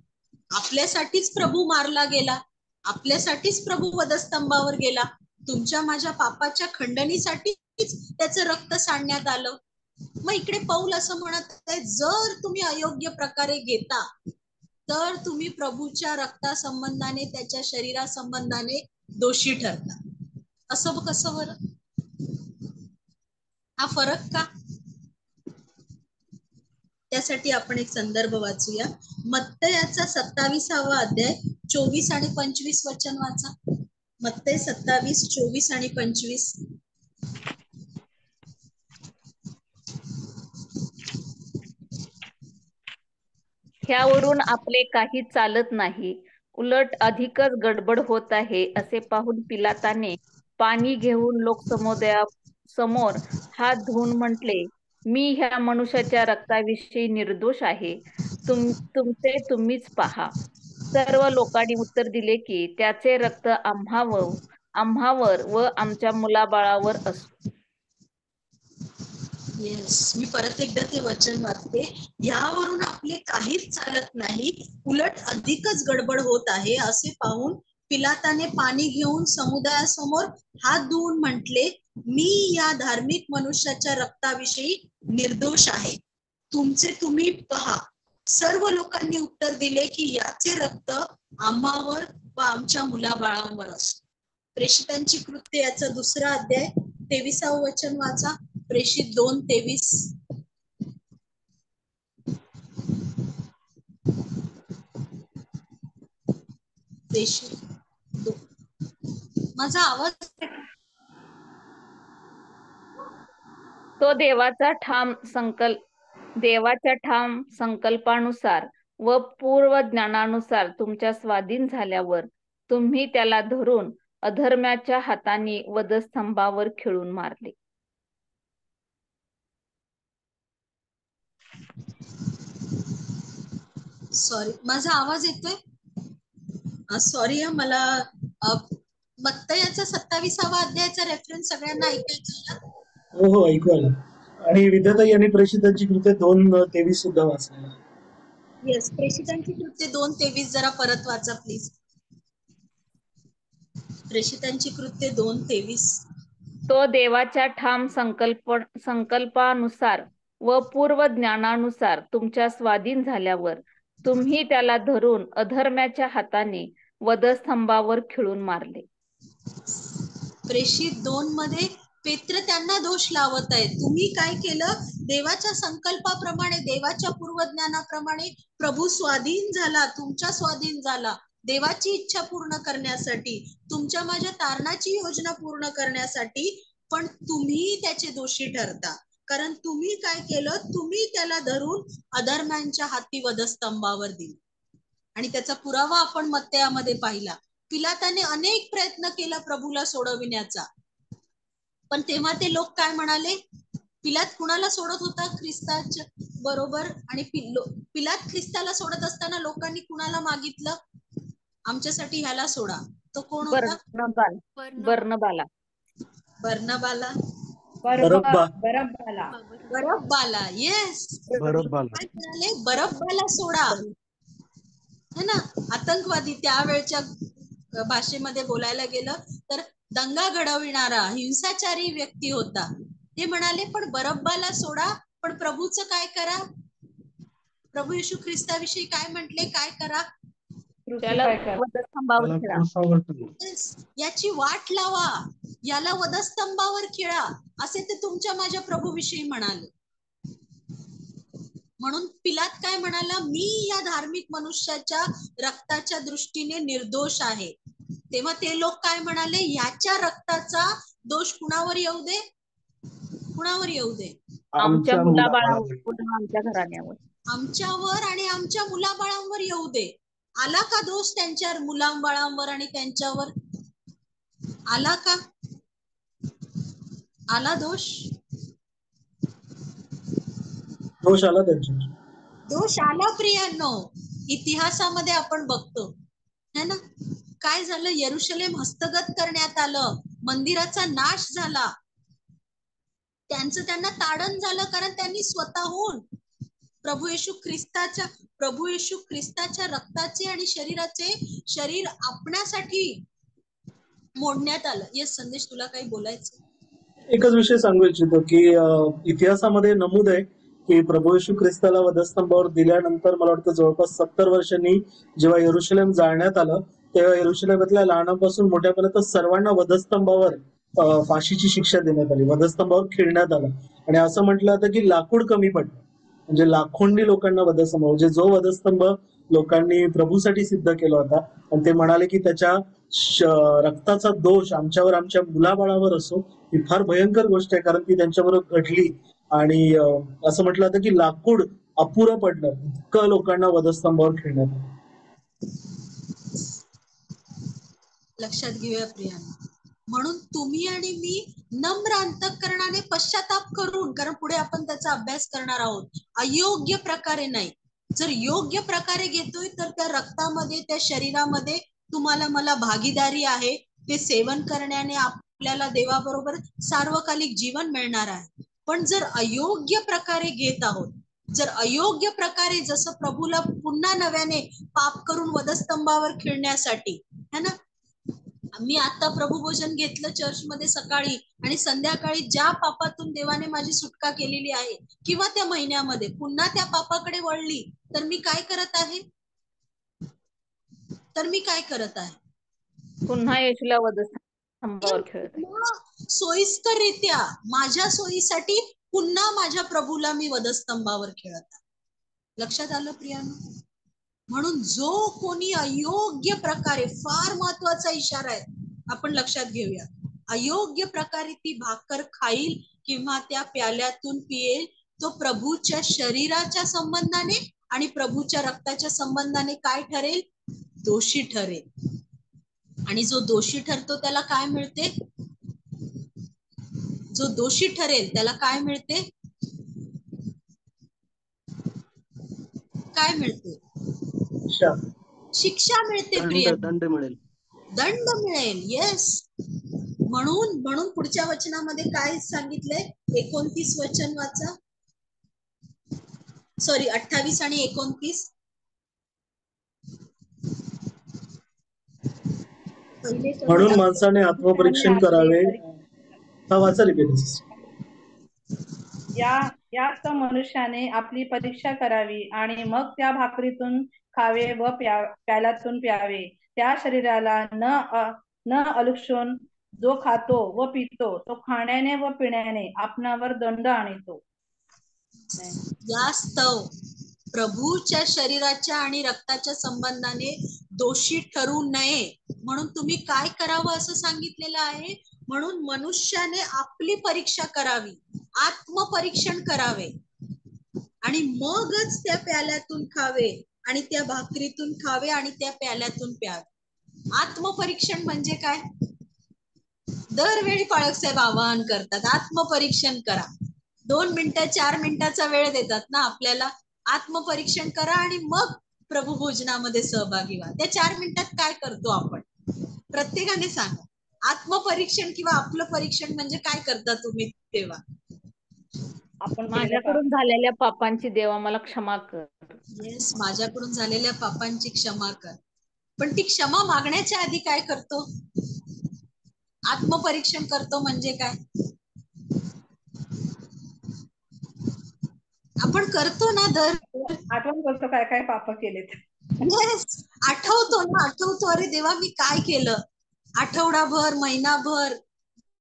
आपल्यासाठीच प्रभू मारला गेला, आपल्यासाठीच प्रभू वधस्तंभावर गेला, तुमच्या माझ्या पापाच्या खंडणीसाठीच त्याचं रक्त सांडण्यात आलं. मग इकडे पौल असं म्हणत आहे, जर तुम्ही अयोग्य प्रकारे घेता तर तुम्ही प्रभूच्या रक्ता संबंधाने, त्याच्या शरीरा संबंधाने दोषी ठरता. असं कसं बरं? हा फरक का? त्यासाठी आपण एक संदर्भ वाचूया. मत्तयाचा 27वा अध्याय 24 आणि 25 वचन वाचा. मत्तय 27, 24 आणि 25. ह्यावरून आपले काही चालत नाही, उलट अधिकच गडबड होत आहे असे पाहून पिलाताने पाणी घेऊन लोकसमुदायासमोर हात धुवून म्हटले, मी ह्या मनुष्याच्या रक्ताविषयी निर्दोष आहे, तुमचे तुम्हीच पहा. सर्व लोकांनी उत्तर दिले की त्याचे रक्त आम्हावर व आमच्या मुलाबाळावर असो. येस, मी परत एकदा ते वचन वाचते. यावरून आपले काहीच चालत नाही, उलट अधिकच गडबड होत आहे असे पाहून पिलाताने पाणी घेऊन समुदायासमोर हात धुवून म्हटले, मी या धार्मिक मनुष्याच्या रक्ताविषयी निर्दोष आहे, तुमचे तुम्ही पहा. सर्व लोकांनी उत्तर दिले की याचे रक्त आम्हावर व आमच्या मुलाबाळांवर असो. प्रेषितांची कृत्ये याचा 2रा अध्याय 23वे वचन वाचा. प्रेषित 2:23. प्रेषित 2. माझा आवाज? तो देवाच्या ठाम संकल्पानुसार व पूर्व ज्ञानानुसार तुमच्या स्वाधीन झाल्यावर तुम्ही त्याला धरून अधर्म्याच्या हाताने वधस्तंभावर खिळून मारले. सॉरी, माझा आवाज येतोय? सॉरी, मला मत्तयाचा 27वा अध्यायाचा रेफरन्स सगळ्यांना ऐकायचा? हो, ऐकू आलं. आणि विद्याताई यांनी प्रेषितांची कृत्ये 2:23 सुद्धा वाचलेला. येस, प्रेषितांची कृत्ये 2:23 जरा परत वाचा प्लीज. प्रेषितांची कृत्ये 2:23. तो देवाच्या ठाम संकल्पानुसार व पूर्व ज्ञानानुसार तुमच्या स्वाधीन झाल्यावर तुम्ही त्याला धरून अधर्म्याच्या हाताने वधस्तंभावर खिळून मारले. प्रेषित 2 मध्ये पेत्र त्यांना दोष लावत आहे, तुम्ही काय केलं? देवाच्या संकल्पाप्रमाणे, देवाच्या पूर्वज्ञानाप्रमाणे प्रभू स्वाधीन झाला, तुमच्या स्वाधीन झाला देवाची इच्छा पूर्ण करण्यासाठी, तुमच्या माझ्या तारणाची योजना पूर्ण करण्यासाठी, पण तुम्ही त्याचे दोषी ठरता. कारण तुम्ही काय केलं? तुम्ही त्याला धरून अधर्म्यांच्या हाती वधस्तंभावर दिले. आणि त्याचा पुरावा आपण मत्तयामध्ये पाहिला. पिलाताने अनेक प्रयत्न केला प्रभूला सोडविण्याचा, पण तेव्हा ते लोक काय म्हणाले? पिलात कुणाला सोडत होता? ख्रिस्ताच्या बरोबर. आणि पिलात ख्रिस्ताला सोडत असताना लोकांनी कुणाला मागितलं? आमच्यासाठी ह्याला सोडा. तो कोण होता? बर्नबाला. बरब्बाला. येस, बरब्बाला सोडा, है ना. आतंकवादी त्यावेळच्या भाषेमध्ये बोलायला गेलं तर दंगा घडविणारा हिंसाचारी व्यक्ती होता. ते म्हणाले पण बरब्बाला सोडा, पण प्रभूचं काय करा? प्रभू येशू ख्रिस्ताविषयी काय म्हटले? काय करा? याची वाट लावा, याला वधस्तंभावर खिळा, असे ते तुमच्या माझ्या प्रभूविषयी म्हणाले. म्हणून पिलात काय म्हणाला? मी या धार्मिक मनुष्याच्या रक्ताच्या दृष्टीने निर्दोष आहे. तेव्हा ते लोक काय म्हणाले? याच्या रक्ताचा दोष कुणावर येऊ दे? कुणावर येऊ दे? आमच्या मुलाबाळांवर, आमच्या घराण्यावर, आमच्यावर आणि आमच्या मुलाबाळांवर येऊ दे. आला का दोष त्यांच्या मुलाबाळांवर आणि त्यांच्यावर? आला का? आला दोष? दोष आला त्यांच्यावर. दोष आला प्रियांनो. इतिहासामध्ये आपण बघतो, है ना, काय झालं? यरुशलेम हस्तगत करण्यात आलं, मंदिराचा नाश झाला, त्यांना ताडण झालं, कारण त्यांनी स्वतःहून प्रभू येशू ख्रिस्ताच्या रक्ताचे आणि शरीर आपण्यासाठी मोडण्यात आलं. येस संदेश, तुला काही बोलायचं? एकच विषय सांगू इच्छितो की इतिहासामध्ये नमूद आहे की प्रभू येशू ख्रिस्ताला वधस्तंभावर दिल्यानंतर मला वाटतं जवळपास 70 वर्षांनी जेव्हा यरुशलेम जाळण्यात आलं, तेव्हा यरुशलेमातल्या लहानापासून मोठ्यापर्यंत सर्वांना वधस्तंभावर फाशीची शिक्षा देण्यात आली, वधस्तंभावर खिळण्यात आलं. आणि असं म्हटलं जातं की लाकूड कमी पडलं, म्हणजे लाखोंनी लोकांना वधस्तंभ, म्हणजे जो वधस्तंभ लोकांनी प्रभूसाठी सिद्ध केला होता, आणि ते म्हणाले की त्याच्या रक्ताचा दोष आमच्यावर, आमच्या मुलाबाळावर असो, ही फार भयंकर गोष्ट आहे, कारण ती त्यांच्याबरोबर घडली. आणि असं म्हटलं जातं की लाकूड अपुरं पडलं, इतकं लोकांना वधस्तंभावर खेळण्यात आलं. लक्षात घेऊया प्रियांनो. म्हणून तुम्ही आणि मी नम्र अंतःकरणाने पश्चाताप करून, कारण पुढे आपण त्याचा अभ्यास करणार आहोत, अयोग्य प्रकारे नाही. जर योग्य प्रकारे घेतोय तर त्या रक्तामध्ये, त्या शरीरामध्ये तुम्हाला मला भागीदारी आहे. ते सेवन करण्याने आपल्याला देवाबरोबर सार्वकालिक जीवन मिळणार आहे. पण जर अयोग्य प्रकारे घेत आहोत, जर अयोग्य प्रकारे, जसं प्रभूला पुन्हा नव्याने पाप करून वधस्तंभावर खिळण्यासाठी, है ना, मी आता प्रभू भोजन घेतलं चर्चमध्ये सकाळी, आणि संध्याकाळी ज्या पापातून देवाने माझी सुटका केलेली आहे किंवा त्या महिन्यामध्ये पुन्हा त्या पापाकडे वळली, तर मी काय करत आहे? पुन्हा येशूला वधस्तंभावर खेळत आहे. सोयीस्कररित्या माझ्या सोयीसाठी पुन्हा माझ्या प्रभूला मी वधस्तंभावर खेळत आहे. लक्षात आलं प्रियांनो? म्हणून जो कोणी अयोग्य प्रकारे, फार महत्वाचा इशारा आहे, आपण लक्षात घेऊया, अयोग्य प्रकारे ती भाकर खाईल किंवा त्या प्याल्यातून पियेल, तो प्रभूच्या शरीराच्या संबंधाने आणि प्रभूच्या रक्ताच्या संबंधाने काय ठरेल? दोषी ठरेल. आणि जो दोषी ठरतो त्याला काय मिळते? जो दोषी ठरेल त्याला काय मिळते? काय मिळते? शिक्षा मिळते. दंड मिळेल. दंड मिळेल. येस. म्हणून पुढच्या वचनामध्ये काय सांगितलंय? 29 वचन वाचा. सॉरी, 28 आणि 29. म्हणून माणसाने आत्मपरीक्षण करावे. वाचा रिपीट. यास्तव मनुष्याने आपली परीक्षा करावी आणि मग त्या भाकरीतून खावे व प्याल्यातून प्यावे. त्या शरीराला न अलक्षून जो खातो व पितो तो खाण्याने व पिण्याने आपणावर दंड आणतो. यास्तव प्रभूच्या शरीराच्या आणि रक्ताच्या संबंधाने दोषी ठरू नये म्हणून तुम्ही काय करावं असं सांगितलेलं आहे. म्हणून मनुष्याने आपली परीक्षा करावी, आत्मपरीक्षण करावे आणि मगच त्या प्याल्यातून खावे आणि त्या भाकरीतून खावे आणि त्या प्याल्यातून प्यावे. आत्मपरीक्षण म्हणजे काय? दरवेळी पाळक साहेब आवाहन करतात, आत्मपरीक्षण करा. 2 मिनिटं 4 मिनिटाचा वेळ देतात ना आपल्याला. आत्मपरीक्षण करा आणि मग प्रभू भोजनामध्ये सहभागी व्हा. त्या 4 मिनिटात काय करतो आपण? प्रत्येकाने सांगा. आत्मपरीक्षण किंवा आपलं परीक्षण म्हणजे काय करता तुम्ही तेव्हा? आपण माझ्याकडून झालेल्या पापांची देवा मला क्षमा कर. येस, माझ्याकडून झालेल्या पापांची क्षमा कर. पण ती क्षमा मागण्याच्या आधी काय करतो? आत्मपरीक्षण करतो म्हणजे काय? आपण करतो ना, आठवण करतो काय काय पाप केलेत. येस, आठवतो ना, आठवतो. अरे देवा, मी काय केलं? आठवडाभर, महिनाभर,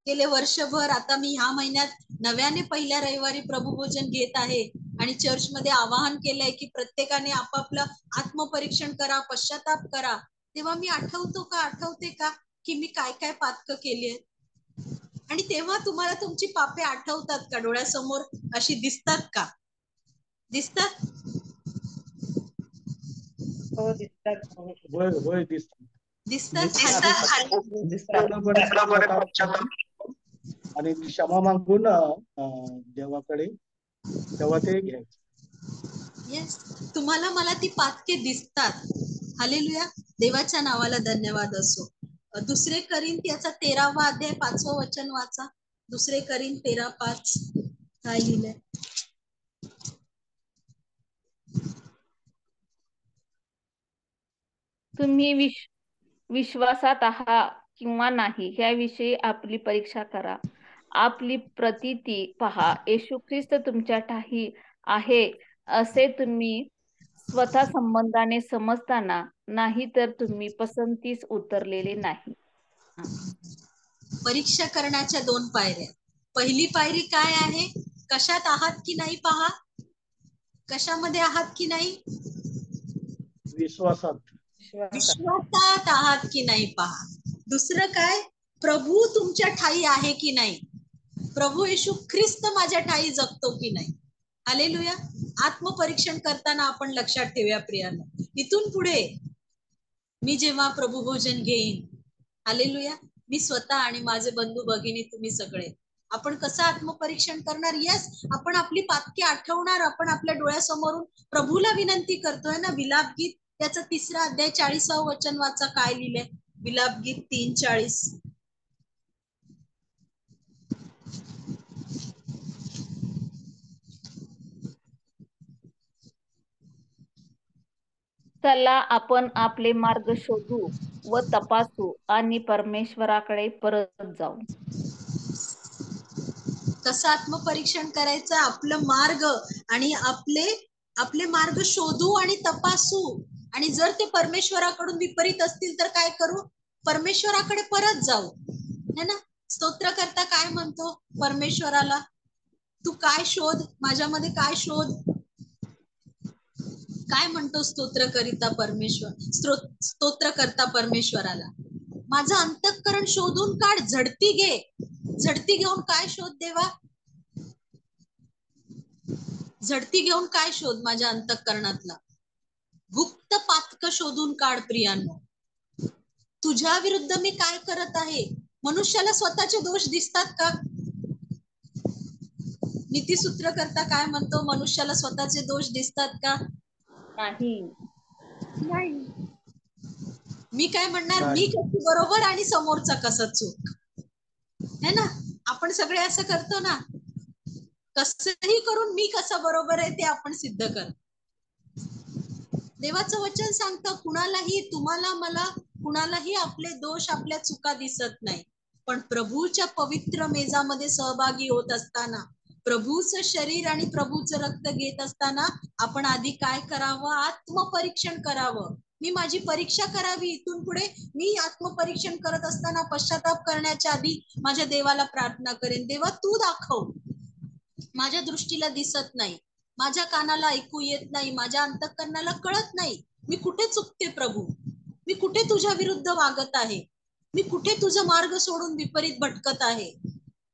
गेले वर्षभर, आता मी ह्या महिन्यात नव्याने पहिल्या रविवारी प्रभुभोजन घेत आहे आणि चर्चमध्ये आवाहन केलंय की प्रत्येकाने आपापलं आत्मपरीक्षण करा, पश्चाताप करा. तेव्हा मी आठवतो का, आठवते का की मी काय काय पातकं केली आहेत? आणि तेव्हा तुम्हाला तुमची पापे आठवतात का? डोळ्यासमोर अशी दिसतात का? दिसतात? हो, दिसतात. आणि क्षमा मागून देवाकडे तेव्हा ते घ्यायचं. येस, तुम्हाला मला ती पातके दिसतात. हालेलुया, देवाच्या नावाला धन्यवाद असो. 2 कोरिन्थियाचा 13वा अध्याय 5वं वचन वाचा. 2 कोरिन्थ 13:5 काय लिहिलंय? तुम्ही विश्वासात आहात किंवा नाही याविषयी आपली परीक्षा करा. आपली प्रतीती पहा. येशू ख्रिस्त तुमच्या ठाई आहे असे तुम्ही स्वतः संबंधाने समजताना, नाही तर तुम्ही पसंतीस उतरलेले नाही. परीक्षा करण्याच्या 2 पायऱ्या. पहिली पायरी काय आहे? कशात आहात की नाही पहा. कशामध्ये आहात की नाही? विश्वासात आहात की नाही पहा. दुसरं काय? प्रभू तुमच्या ठाई आहे की नाही. प्रभू येशू ख्रिस्त माझ्या ठाई जगतो की नाही. हालेलुया. आत्मपरीक्षण करताना आपण लक्षात ठेवूया प्रियांनो, इथून पुढे मी जेव्हा प्रभू भोजन घेईन, हालेलुया, मी स्वतः आणि माझे बंधू भगिनी, तुम्ही सगळे, आपण कसं आत्मपरीक्षण करणार? यस, आपण आपली पातकी आठवणार. आपण आपल्या डोळ्यासमोरून प्रभूला विनंती करतोय ना. विलाप गीत त्याचा 3रा अध्याय 40व वचन वाचा. काय लिहिलंय? विलाप गीत 3:40. चला आपण आपले मार्ग शोधू व तपासू आणि परमेश्वराकडे परत जाऊ. कसं आत्मपरीक्षण करायचं? आपलं मार्ग आणि आपले मार्ग शोधू आणि तपासू. आणि जर ते परमेश्वराकडून विपरीत असतील तर काय करू? परमेश्वराकडे परत जाऊ, है ना. स्तोत्रकर्ता काय म्हणतो परमेश्वराला? तू काय शोध, माझ्यामध्ये काय शोध. काय म्हणतो स्तोत्रकर्ता परमेश्वराला? माझं अंतःकरण शोधून काढ, झडती घे. झडती घेऊन काय शोध देवा? झडती घेऊन काय शोध? माझ्या अंतःकरणातला गुप्त पातक शोधून काढ. प्रियांनो, तुझ्या विरुद्ध मी काय करत आहे? मनुष्याला स्वतःचे दोष दिसतात का? नीतिसूत्रकर्ता काय म्हणतो? मनुष्याला स्वतःचे दोष दिसतात का? नाही. मी काय म्हणणार? मी कशी बरोबर आणि समोरचा कसा चूक, है ना. आपण सगळे असं करतो ना. कसंही करून मी कसा बरोबर आहे ते आपण सिद्ध कर. देवाचं वचन सांगतं, कुणालाही, तुम्हाला, मला, कुणालाही आपले दोष, आपल्या चुका दिसत नाही. पण प्रभूच्या पवित्र मेजामध्ये सहभागी होत असताना, प्रभूचं शरीर आणि प्रभूचं रक्त घेत असताना आपण आधी काय करावं? आत्मपरीक्षण करावं. मी माझी परीक्षा करावी. इथून पुढे मी आत्मपरीक्षण करत असताना पश्चाताप करण्याच्या आधी माझ्या देवाला प्रार्थना करेन, देवा तू दाखव. माझ्या दृष्टीला दिसत नाही, माझ्या कानाला ऐकू येत नाही, माझ्या अंतःकरणाला कळत नाही. मी कुठे चुकते प्रभू? मी कुठे तुझ्या विरुद्ध वागत आहे? मी कुठे तुझा मार्ग सोडून विपरीत भटकत आहे?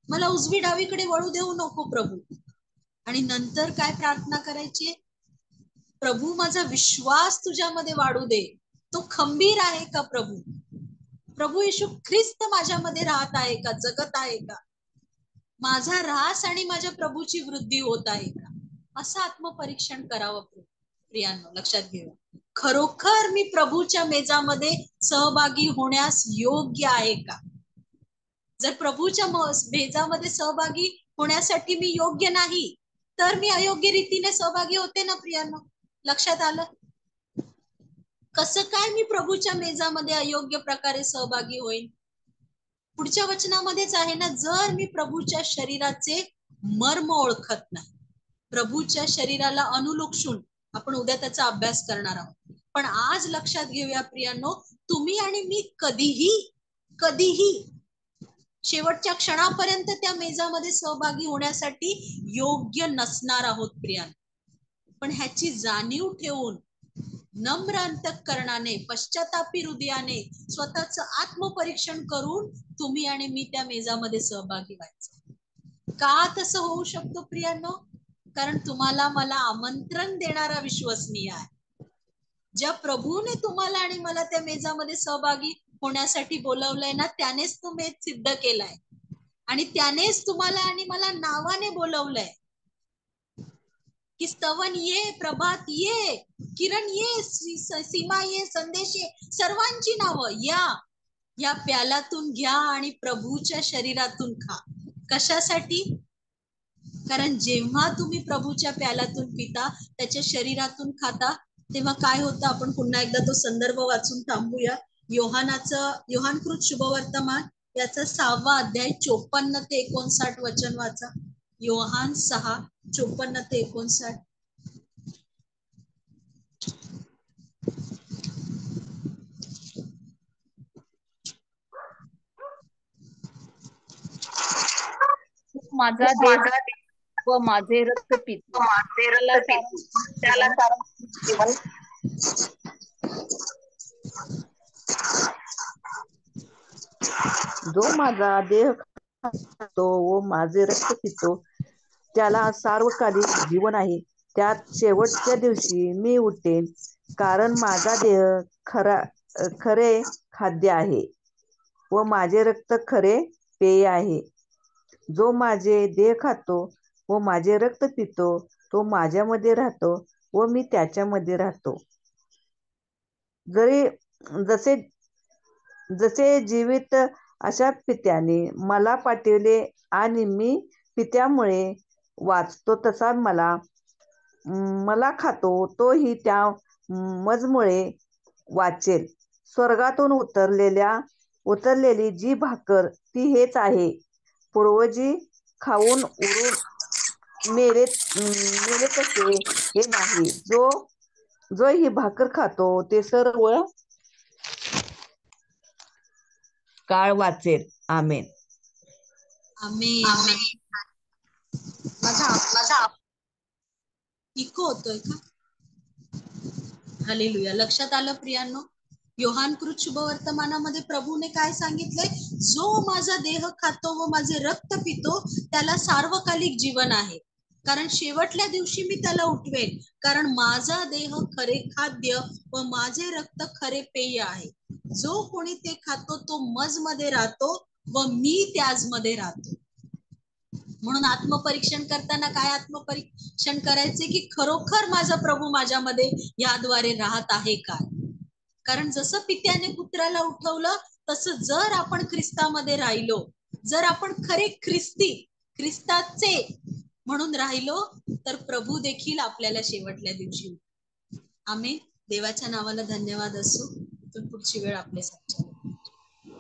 मला उजवी डावीकडे वळू देऊ नको प्रभू. आणि नंतर काय प्रार्थना करायची? प्रभू, माझा विश्वास तुझ्यामध्ये वाढू दे. तो खंबीर आहे का प्रभू? प्रभू येशू ख्रिस्त माझ्यामध्ये राहत आहे का? जगत आहे का? माझा ऱ्हास आणि माझ्या प्रभूची वृद्धी होत आहे का? असं आत्मपरीक्षण करावं प्रियांनो. लक्षात घेऊया, खरोखर मी प्रभूच्या मेजामध्ये सहभागी होण्यास योग्य आहे का? जर प्रभूच्या मेजामध्ये सहभागी होण्यासाठी मी योग्य नाही, तर मी अयोग्य रीतीने सहभागी होते ना प्रियांनो. लक्षात आलं? कसं काय मी प्रभूच्या मेजामध्ये अयोग्य प्रकारे सहभागी होईल? पुढच्या वचनामध्येच आहे ना, जर मी प्रभूच्या शरीराचे मर्म ओळखत नाही. प्रभूच्या शरीराला अनुलक्षून आपण उद्या त्याचा अभ्यास करणार आहोत. पण आज लक्षात घेऊया प्रियांनो, तुम्ही आणि मी कधीही शेवटच्या क्षणापर्यंत त्या मेजामध्ये सहभागी होण्यासाठी योग्य नसणार आहोत प्रियांनो. पण ह्याची जाणीव ठेवून नम्र अंतःकरणाने, पश्चातापी हृदयाने स्वतःचं आत्मपरीक्षण करून तुम्ही आणि मी त्या मेजामध्ये सहभागी व्हायचं. का तसं होऊ शकतो प्रियांनो? कारण तुम्हाला मला आमंत्रण देणारा विश्वसनीय आहे. ज्या प्रभूने तुम्हाला आणि मला त्या मेजामध्ये सहभागी होण्यासाठी बोलवलंय ना, त्यानेच तो मेज सिद्ध केलाय आणि त्यानेच तुम्हाला आणि मला नावाने बोलवलंय की स्तवन ये, प्रभात ये, किरण ये, सीमा ये, संदेश ये, सर्वांची नावं या प्यालातून घ्या आणि प्रभूच्या शरीरातून खा. कशासाठी? कारण जेव्हा तुम्ही प्रभूच्या प्यालातून पिता, त्याच्या शरीरातून खाता, तेव्हा काय होतं, आपण पुन्हा एकदा तो संदर्भ वाचून थांबूया. योहानकृत शुभवर्तमान याचा 6वा अध्याय 54 ते 59 वचन वाचा. योहान 6, 54 ते 59. माझा देह व माझे रक्त पितो त्याला सारं जीवन जो माझा देह खातो व माझे रक्त पितो त्याला सार्वकालिक जीवन आहे. त्यात शेवटच्या दिवशी मी उठेन, कारण माझा देह खरे खाद्य आहे व माझे रक्त खरे पेय आहे. जो माझे देह खातो व माझे रक्त पितो तो माझ्यामध्ये राहतो व मी त्याच्यामध्ये राहतो. जसे जीवित अशा पित्याने मला पाठविले आणि मी पित्यामुळे वाचतो, तसा मला खातो तोही त्या मजमुळे वाचेल. स्वर्गातून उतरलेली जी भाकर ती हेच आहे. पूर्वजी खाऊन उरून मेले तसे हे नाही. जो ही भाकर खातो ते सर्व काळ वाचेल. आमेन. आमेन. माझा इको होतोय का? हालेलुया. लक्षात आलं प्रियांनो? योहानकृत शुभवर्तमानामध्ये प्रभूने काय सांगितलंय? जो माझा देह खातो व माझे रक्त पितो त्याला सार्वकालिक जीवन आहे, कारण शेवटल्या दिवशी मी त्याला उठवेन. कारण माझा देह खरे खाद्य व माझे रक्त खरे पेय आहे. जो कोणी ते खातो तो मजमध्ये राहतो व मी त्याचमध्ये राहतो. म्हणून आत्मपरीक्षण करताना काय आत्मपरीक्षण करायचे की खरोखर माझा प्रभू माझ्यामध्ये याद्वारे राहत आहे का? कारण जसं पित्याने पुत्राला उठवलं तसं जर आपण ख्रिस्तामध्ये राहिलो, जर आपण खरे ख्रिस्ताचे म्हणून राहिलो तर प्रभू देखील आपल्याला शेवटल्या दिवशी. आमेन. देवाच्या नावाला धन्यवाद असो. इथून पुढची वेळ आपल्यासाठी.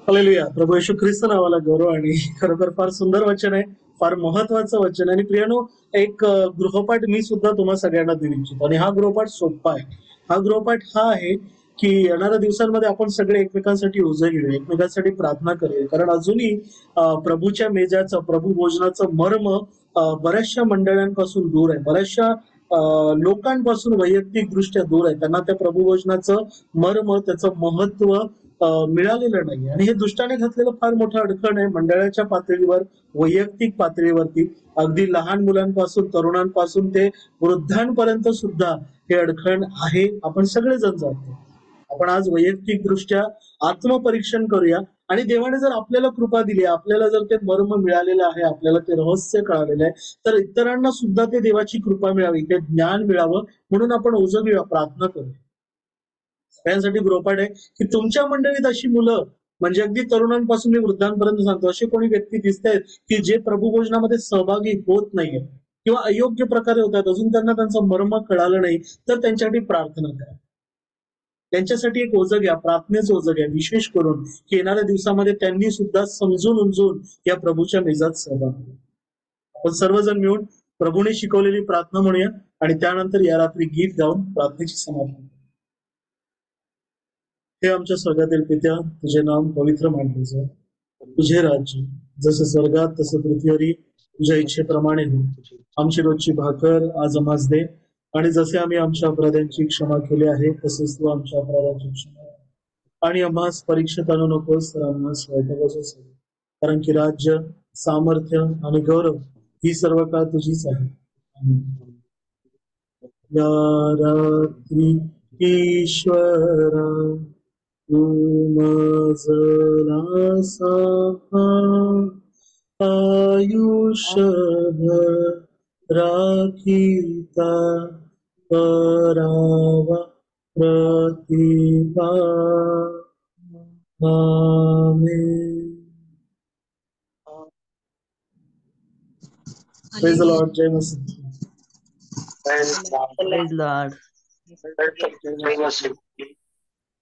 हालेलुया. प्रभू येशू ख्रिस्त नावाला गौरव. आणि खरोखर फार सुंदर वचन आहे, फार महत्वाचं वचन आहे. आणि प्रियानो, एक गृहपाठ मी सुद्धा तुम्हा सगळ्यांना देऊ इच्छितो. आणि हा गृहपाठ सोपा आहे. हा गृहपाठ हा आहे की येणाऱ्या दिवसांमध्ये आपण सगळे एकमेकांसाठी ओझं घेऊया, एकमेकांसाठी प्रार्थना करूया. कारण अजूनही प्रभूच्या मेजाचं, प्रभू भोजनाचं मर्म बऱ्याचशा मंडळांपासून दूर आहे, बऱ्याचशा लोकांपासून वैयक्तिक दृष्ट्या दूर आहे. त्यांना त्या प्रभू भोजनाचं मर्म, त्याचं महत्व मिळालेलं नाही. आणि हे दुष्टाने घातलेलं फार मोठं अडखण आहे मंडळाच्या पातळीवर, वैयक्तिक पातळीवरती. अगदी लहान मुलांपासून, तरुणांपासून ते वृद्धांपर्यंत सुद्धा हे अडखण आहे. आपण सगळेजण जातो. आपण आज वैयक्तिक दृष्ट्या आत्मपरीक्षण करूया. आणि देवाने जर आपल्याला कृपा दिली, आपल्याला जर ते मर्म मिळालेलं आहे, आपल्याला ते रहस्य कळालेलं आहे, तर इतरांना सुद्धा ते देवाची कृपा मिळावी, ते ज्ञान मिळावं म्हणून आपण ओझं घेऊया, प्रार्थना करूया. सगळ्यांसाठी गृहपाठ आहे की तुमच्या मंडळीत अशी मुलं, म्हणजे अगदी तरुणांपासून वृद्धांपर्यंत सांगतो, असे कोणी व्यक्ती दिसत आहेत की जे प्रभुभोजनामध्ये सहभागी होत नाहीये किंवा अयोग्य प्रकारे होतात, अजून त्यांना त्यांचा मर्म कळालं नाही, तर त्यांच्यासाठी प्रार्थना करा. त्यांच्यासाठी एक ओझं घ्या, प्रार्थनेचं ओझं घ्या, विशेष करून की येणाऱ्या दिवसामध्ये त्यांनी सुद्धा समजून उमजून या प्रभूच्या मेजात सहभाग घ्या. आपण सर्वजण मिळून प्रभूने शिकवलेली प्रार्थना म्हणूया आणि त्यानंतर या रात्री गीत गाऊन प्रार्थनेची समाप्ती. हे आमच्या स्वर्गातील पित्या, तुझे नाम पवित्र मानले जाऊ. तुझे राज्य जसं स्वर्गात तसं पृथ्वीवरही तुझ्या इच्छेप्रमाणे हो. आमची रोजची भाकर आज आम्हास दे, आणि जसे आम्ही आमच्या अपराध्यांची क्षमा केली आहे तसेच तू आमच्या अपराधांची क्षमा कर. आणि आम्हास परीक्षेत आणू नकोस, तर आम्हास वाईटापासून सोड. कारण की राज्य, सामर्थ्य आणि गौरव ही सर्व काळ तुझीच आहे. या रात्री ईश्वरा तू मजला सहा आयुष्यभर राखीता करावा प्रतिभा. आमेन. Praise the Lord. जय मसीह. Praise Lord.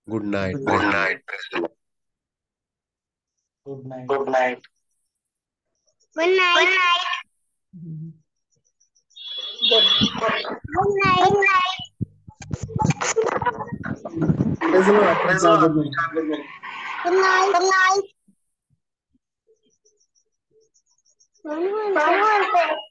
Good night. Good night. Good night. Good night. Good night. Good night. Praise the Lord. Good night. Good night. Good night. Good night.